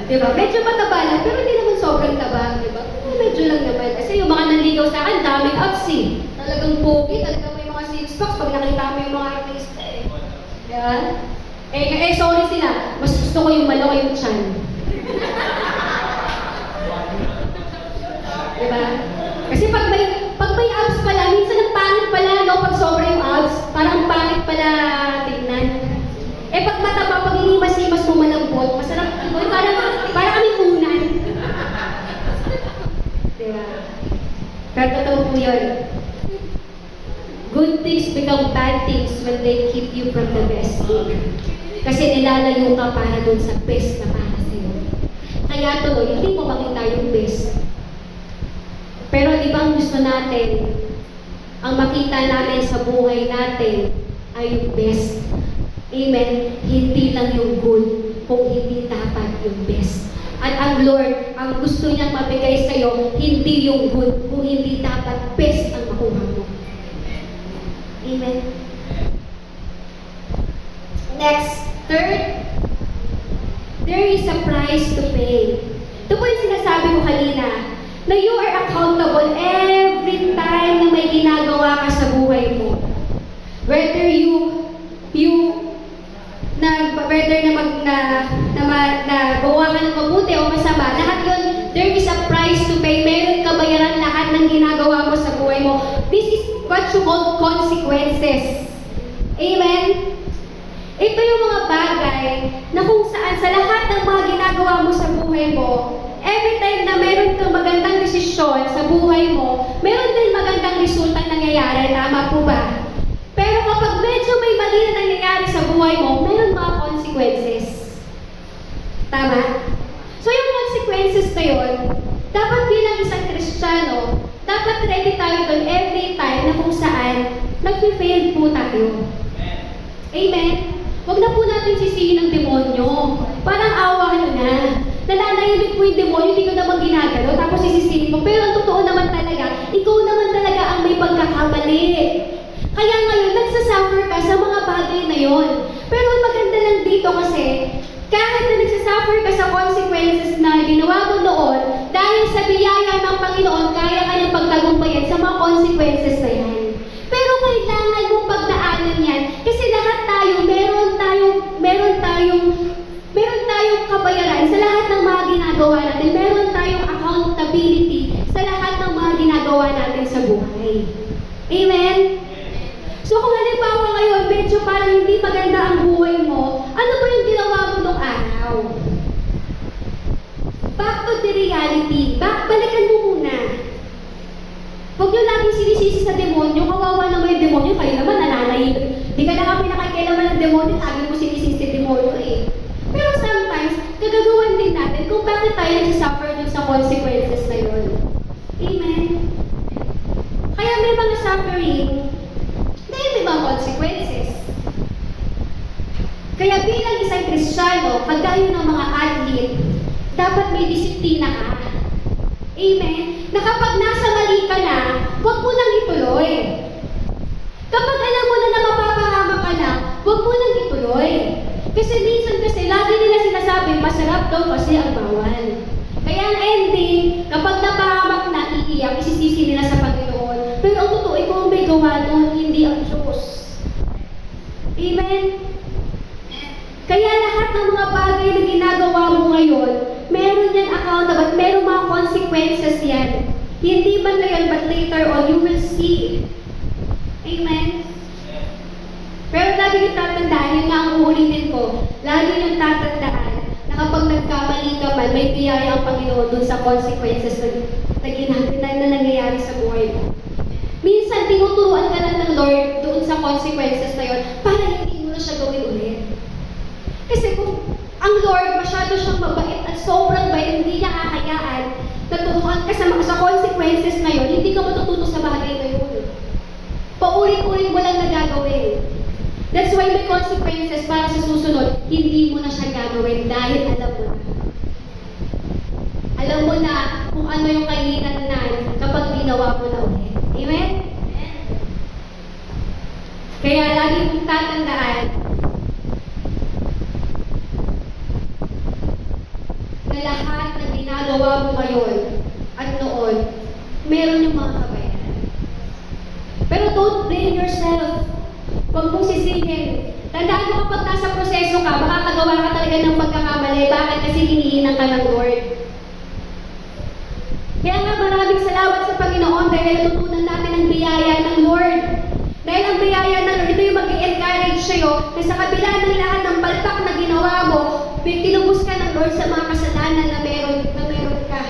Diba? Medyo mataba lang, pero hindi naman sobrang taba, diba? Medyo lang naman. Kasi yung mga nanligaw sa akin, daming abs eh. Talagang pogi, talagang may mga six-packs pag nakita mo yung mga artista eh. Diba? Sorry sila. Mas gusto ko yung malaki yung chan. Diba? Kasi pag may abs pala, minsan ang pangit pala, no? Pag sobra yung abs, parang ang pangit pala tingnan. Pag mataba, pag inimas-imas mo malambot, masarap, parang kami unan. Diba? Pero totoo po yun. Good things become bad things when they keep you from the best thing. Kasi nilalayo ka para dun sa best na para sa'yo. Kaya tuloy, hindi mo makita yung best. Pero di ba ang gusto natin, ang makita natin sa buhay natin ay yung best. Amen? Hindi lang yung good, kung hindi dapat yung best. At ang Lord, ang gusto niyang mabigay sa'yo, hindi yung good, kung hindi dapat best ang makuha mo. Amen? Next, third, there is a price to pay. Ito po yung sinasabi ko kanina, na you are accountable every time na may ginagawa ka sa buhay mo. Whether na gawa ka ng mabuti o masama, lahat yun, there is a price to pay. Meron ka bayaran lahat ng ginagawa mo sa buhay mo. This is what you call consequences. Amen? Ito yung mga bagay na kung saan sa lahat ng mga ginagawa mo sa buhay mo, every time na meron kang magandang desisyon sa buhay mo, meron din magandang resulta nangyayari. Tama po ba? Pero kapag medyo may mali na nangyayari sa buhay mo, meron mga consequences. Tama? So yung consequences na yun, dapat bilang isang Kristiyano, dapat ready tayo doon every time na kung saan nag-fail po tayo. Amen? Huwag na po natin sisihin ng demonyo. Parang awa nyo na. Nananahimik po yung demonyo, hindi ko naman ginagano, tapos sisisihin mo. Pero ang totoo naman talaga, ikaw naman talaga ang may pagkakamali. Kaya ngayon, nagsasuffer ka sa mga bagay na yon. Pero ang maganda lang dito kasi, kahit na nagsasuffer ka sa consequences na ginawa mo noon, dahil sa biyaya ng Panginoon, kaya ka niyang pagtagumpayan sa mga consequences na yan. Pero kailangan mong pagdaanan yan, kasi lahat tayo, meron tayong kabayaran sa lahat ng mga ginagawa natin. Meron tayong accountability sa lahat ng mga ginagawa natin sa buhay. Amen? So kung halimbawa ngayon, medyo parang hindi maganda ang buhay mo, ano ba yung ginawa mo nung araw? Back to the reality. Balikan mo muna. Huwag nyo laging sinisisi sa demonyo, kawawa naman yung demonyo, kayo naman nananahimik. Di ka na kami nakakailaman ng demonyo, lagi mo sinisisi sa demonyo eh. Pero sometimes, gagagawan din natin kung bakit tayo nagsasuffer dun sa consequences na yun. Amen? Kaya may mga suffering, dahil may mga consequences. Kaya bilang isang Kristiyano, kagaya ng mga athlete, dapat may disiplina ka. Amen? Na kapag nasa mali ka na, huwag mo nang ituloy. Kapag alam mo na mapapahamak ka na, huwag mo nang ituloy. Kasi minsan lagi nila sinasabi, masarap daw kasi ang bawal. Kaya ang ending, kapag napahamak na, iiyak, isisisi nila sa Panginoon. Pero ang totoo, ikaw ang may gawa doon, hindi ang Diyos. Amen? Kaya lahat ng mga bagay na ginagawa mo ngayon, meron yan accountable, meron mga consequences yan. Hindi man ngayon, but later on, you will see. Amen? Pero lagi nyo tatandaan, yun nga ang uulitin ko, lagi nyo tatandaan na kapag nagkamali ka man, may biyaya ang Panginoon dun sa consequences na nangyayari sa buhay mo. Minsan, tinuturuan ka lang ng Lord doon doon sa consequences na yun para hindi mo na siya gawin ulit. Kasi kung ang Lord masyado siyang mabait at sobrang bait, hindi niya hahayaan na turuan ka sa consequences na yun, hindi ka matututo sa bagay na yun. Paulit-ulit mo lang na gagawin. That's why may consequences para sa susunod, hindi mo na siya gagawin dahil alam mo na. Alam mo na kung ano yung kahihinatnan kapag ginawa mo na ulit. Amen? Kaya lagi mong tatandaan na lahat na ginagawa mo ngayon at noon, meron yung mga kabayaran. Pero don't blame yourself. Huwag mong sisihin. Tandaan mo kapag nasa proseso ka, makakagawa ka talaga ng pagkakamali. Bakit? Kasi hinihinang ka ng Lord. Kaya nga maraming salamat sa Panginoon dahil natutunan natin ang biyaya ng Lord. Dahil ang biyaya ng Lord, ito yung mag-i-encourage sa'yo na sa kabila ng lahat ng palpak na ginawa mo, tinubos ka ng Lord sa mga kasalanan na meron ka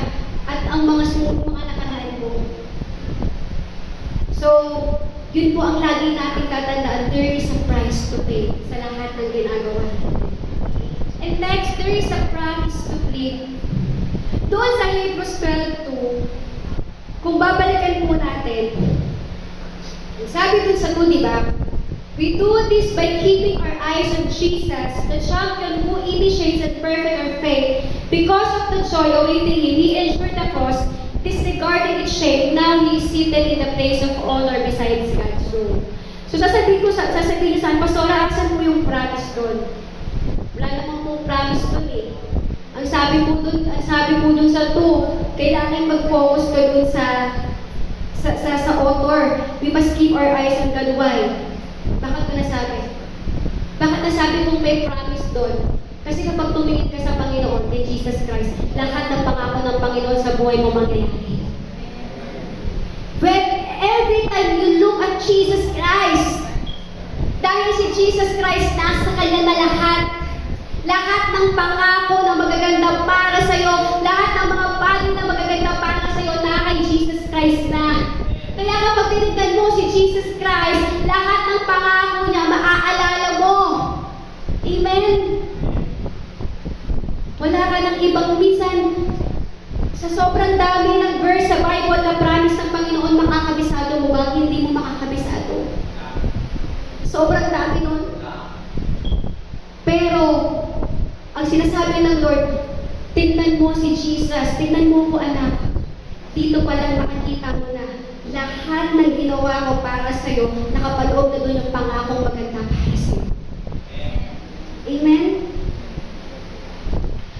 at ang mga nakaraan mo. So, yun po ang lagi natin tatandaan. There is a price to pay sa lahat ng ginagawa natin. And next, there is a promise to keep. Doon sa Hebrews 12:2, kung babalikan po natin, sabi dun sa 2, di ba? We do this by keeping our eyes on Jesus, the champion who initiates and perfect our faith. Because of the joy awaiting him, he endured the cross, disregarding its shame. Now he is seated in the place of honor besides God's throne. So sasabihin niyo saan, Pastora, asan mo yung promise doon? Wala namang pong promise doon eh. Ang sabi po dun sa 2, kailangan mag-focus ka dun sa author. We must keep our eyes on God. Why? Bakit ko nasabi? Bakit nasabi kong may promise doon? Kasi kapag tumingin ka sa Panginoon, kay Jesus Christ, lahat ng pangako ng Panginoon sa buhay mo mangyayari. When every time you look at Jesus Christ, dahil si Jesus Christ nasa kanya na lahat ng pangako na magaganda para sa'yo, lahat ng mga bagay na magaganda para sa'yo, na kay Jesus Christ na. Kaya kapag tinignan mo si Jesus Christ, lahat ng pangako niya, maaalala mo. Amen? Wala ka ng ibang minsan, sa sobrang dami ng verse sa Bible na promise ng Panginoon, makakabisado mo ba? Hindi mo makakabisado. Sobrang dami nun. Pero, ang sinasabi ng Lord, tingnan mo si Jesus, tingnan mo ko anak. Dito pa lang makikita mo na lahat ng ginawa ko para sa'yo, nakapaloob na doon yung pangakong maganda para sa'yo. Amen?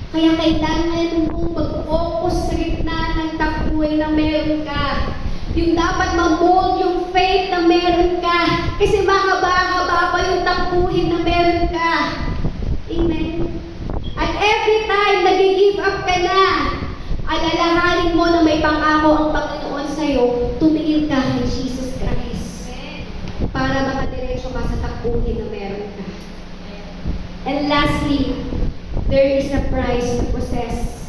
Kaya kailangan mong mag-focus sa gitna ng takbuhay na meron ka. Yung dapat ma-mold yung faith na meron ka. Kasi mahaba-haba pa yung takbuhin na meron ka. Amen? At every time nag-give up ka na, alalahanin mo na may pangako ang Panginoon sa'yo, tumingin ka kay Jesus Christ. Para makadiretso ka sa takbuhin na meron ka. And lastly, there is a prize to possess.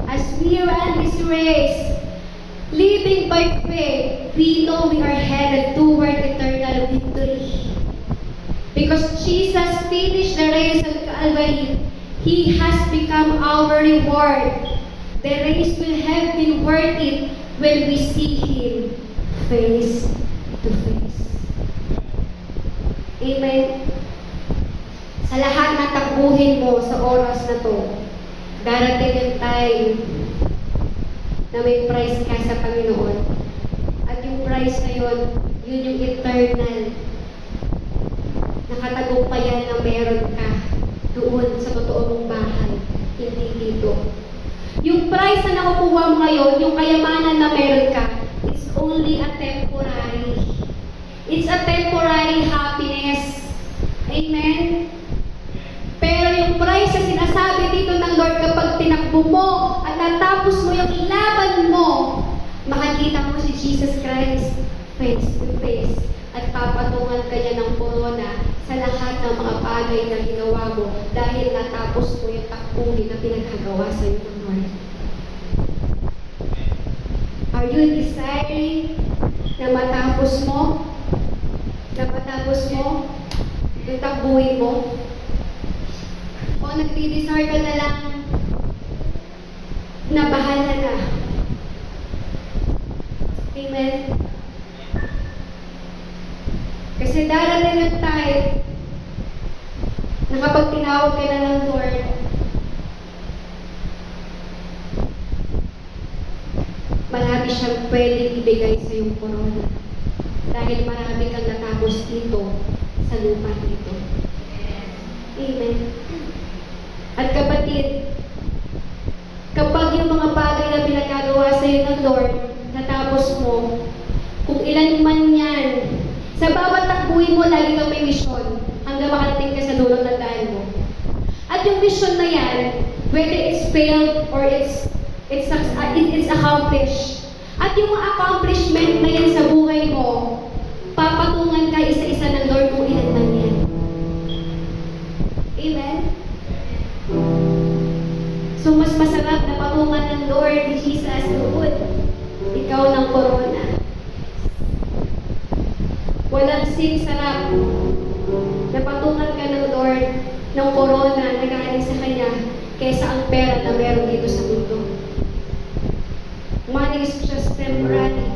As we run this race, living by faith, we know we are headed toward eternal victory. Because Jesus finished the race at Calvary, He has become our reward. The race will have been worth it when we see Him face to face. Amen. Sa lahat ng takbuhin mo sa oras na to, darating yung time na may prize ka sa Panginoon. At yung prize na yun yung eternal na katagumpayan na meron ka doon sa totoo mong bahay, hindi dito. Yung prize na nakukuha mo ngayon, yung kayamanan na meron ka, it's only a temporary. It's a temporary happiness. Amen? Pero yung prize na sinasabi dito ng Lord, kapag tinakbo mo at natapos mo yung laban mo, makikita mo si Jesus Christ face to face at papatungan ka niya ng corona sa lahat ng mga bagay na ginawa mo dahil natapos mo yung takbuhin na pinaghagawa sa iyo ng Lord. Are you desiring na matapos mo? Na pagkatapos mo, yung takbuhin mo, o nagdi-desire ka na lang na bahala na. Amen? Kasi darating yung time na kapag tinawag ka na ng Lord, marami siyang pwedeng ibigay sa iyong corona. Dahil marami kang natapos dito sa lupa dito. Amen. At kapatid, kapag yung mga bagay na pinagagawa sa iyo ng Lord, natapos mo, kung ilan man yan, sa bawat takbuhin mo, lagi kang may mission hanggang makarating ka sa dulo ng daan mo. At yung mission na yan, whether it's failed or it's accomplished. At yung mga accomplishment na yan sa buhay mo, papatungan ka isa-isa ng Lord kung ilan man yan. Amen? So, mas masarap na patungan ng Lord ni Jesus, Lord, ikaw ng corona. Walang sarap na patungan ka ng Lord ng corona na galing sa Kanya kaysa ang pera na meron dito sa mundo. Money is just temporary.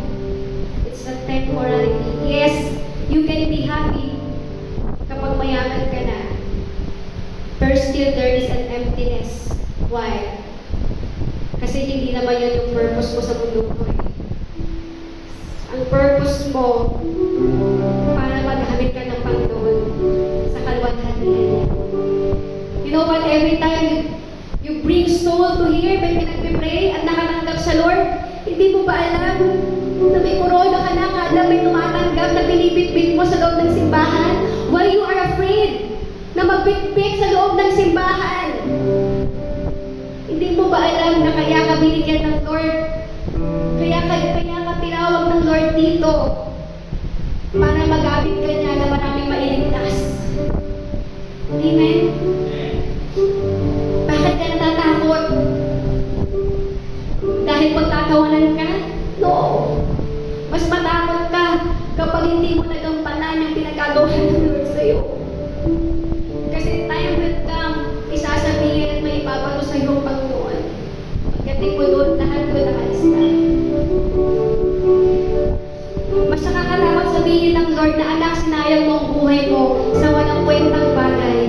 It's a temporary. Yes, you can be happy kapag mayaman ka na. But still, there is an emptiness. Why? Kasi hindi naman yan yung purpose mo sa mundo ko eh. Ang purpose mo, para maghamit ka ng Panginoon sa kaluwalhatian niya. You know what? Every time you bring soul to here, may pinagpipray at nakatanggap sa Lord, hindi mo ba alam na may corona ka na kada may tumatanggap na binibitbit mo sa loob ng simbahan? Why you are afraid na magbitbit sa loob ng simbahan? Hindi mo ba alam na kaya ka binigyan ng Lord? Kaya ka tinawag ng Lord dito para magamit ka niya na maraming mailigtas. Amen? Bakit ka natatakot? Dahil magtatawanan ka? No. Mas matakot ka kapag hindi mo nagampanan yung pinagagawa ng Lord sa'yo. Kasi time will come, isasabihin at may ipapato sa iyong Panginoon. Pagdating mo doon, lahat ko nakalis na. Mas nakakatakot sabihin ng Lord na anak, sinayang mo ang buhay mo sa walang kwentang bagay.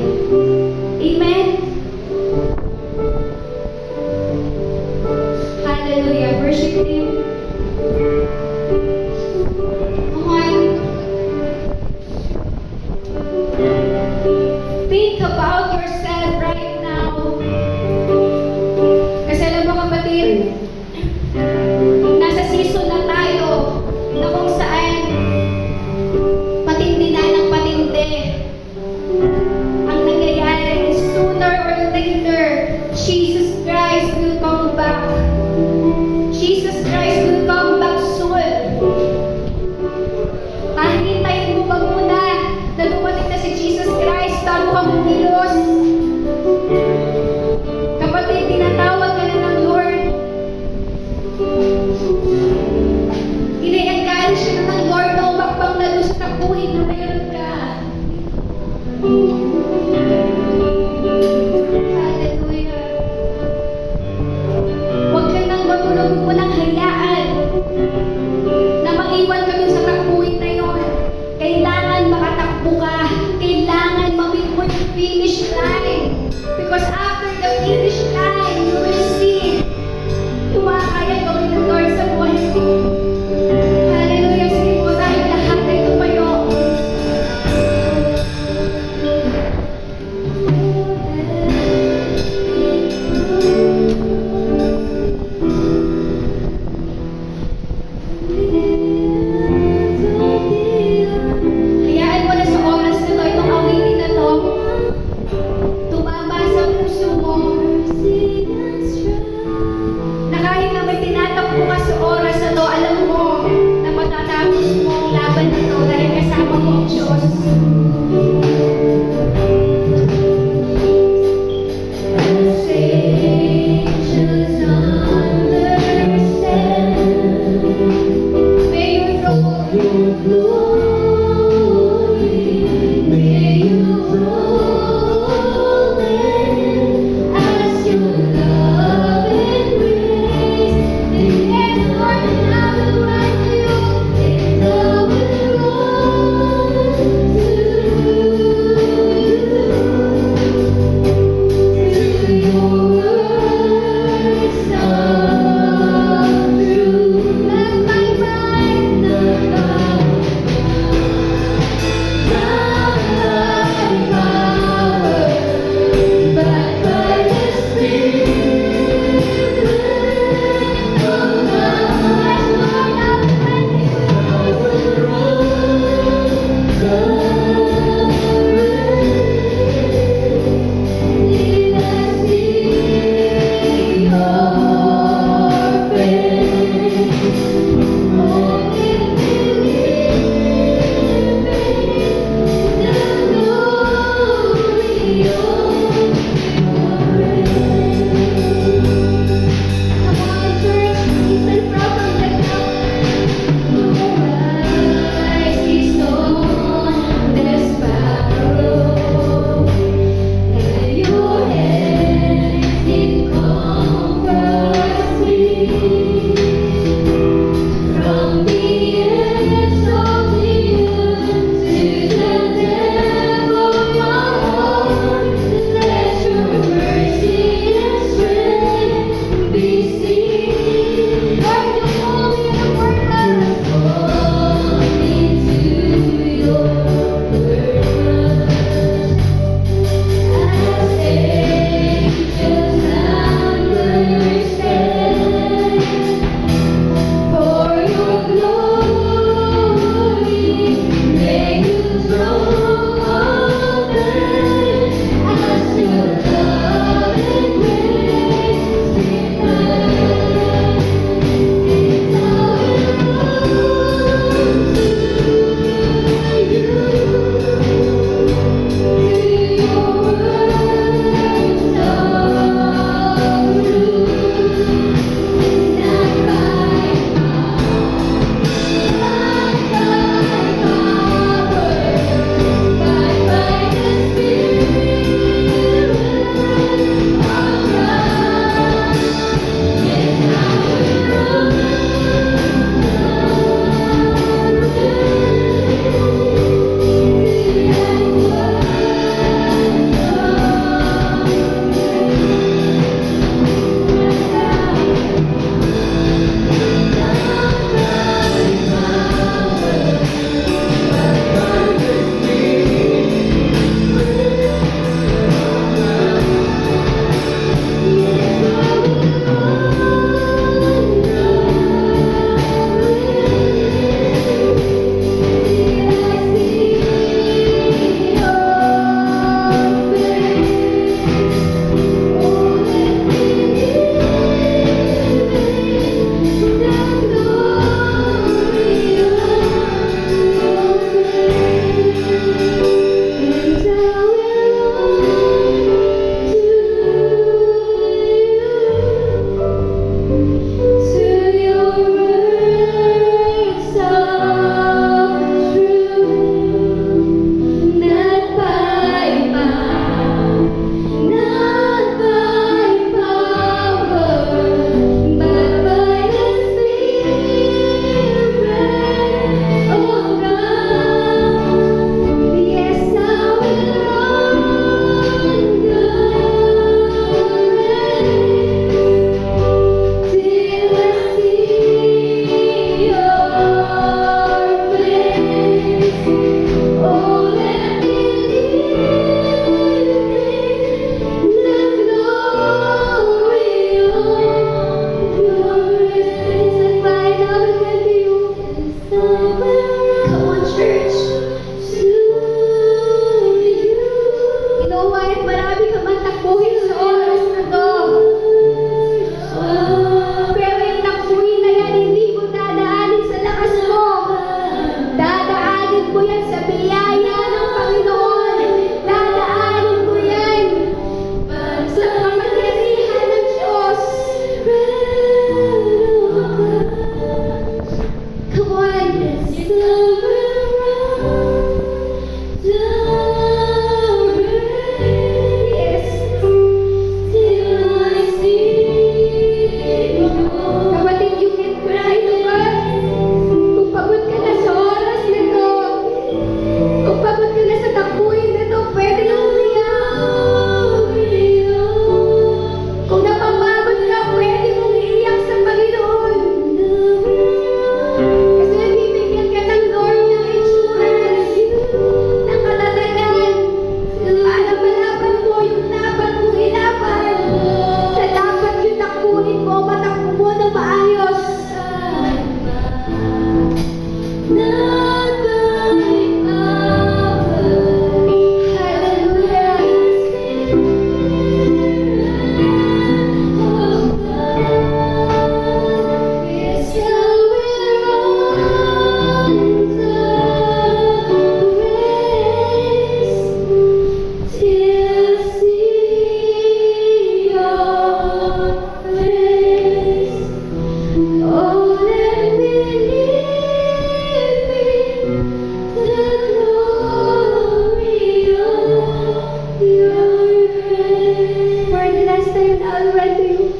and I'll run to you.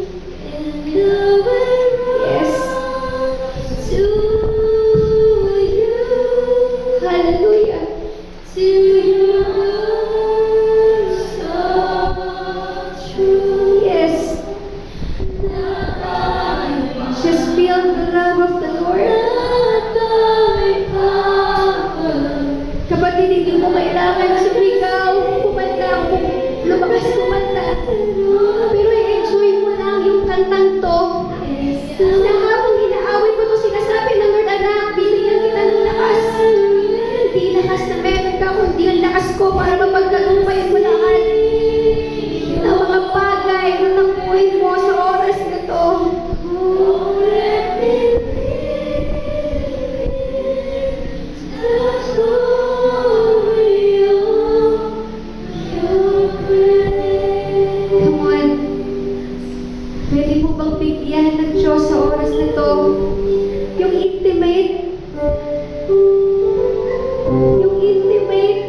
Yes. To you. Hallelujah. To you. So true. Yes. Just feel the love of the Lord. Kapatid, hindi mo kailangan sumigaw, kumanta, lumakas kumanta. Pero i-enjoy mo lang yung kantang to. Na habang inaawit mo to, sinasabi ng Lord, anak, bibigyan kita ng lakas. Hindi lakas na meron ka, kundi ang lakas ko para mapagtagumpayan mo lahat ng mga bagay na nakuhin mo sa oras na to. Come on. Pwede mo bang bigyan ng Diyos sa oras na to? Yung intimate. Yung intimate.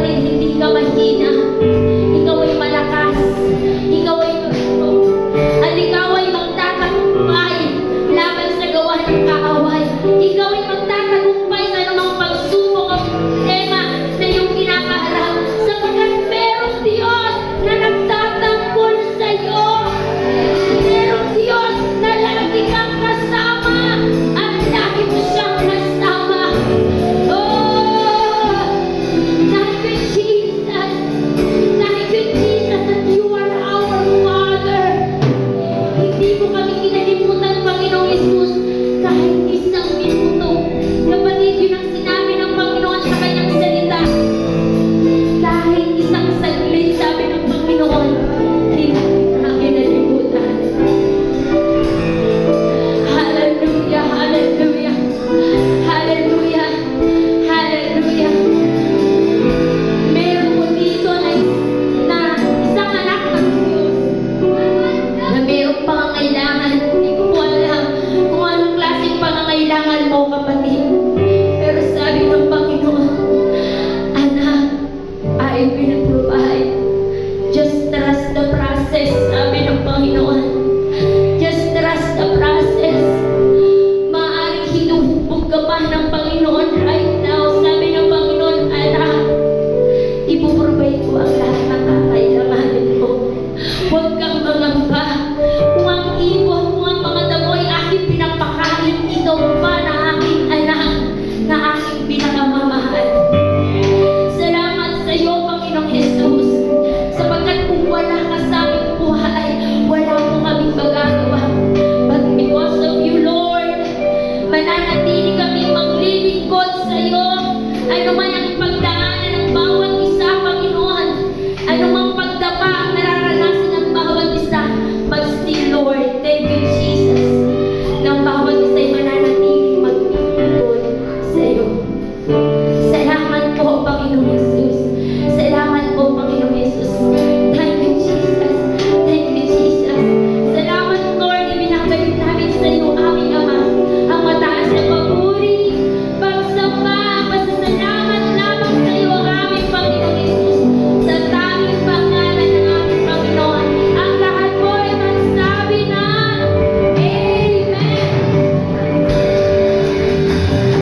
kapatid,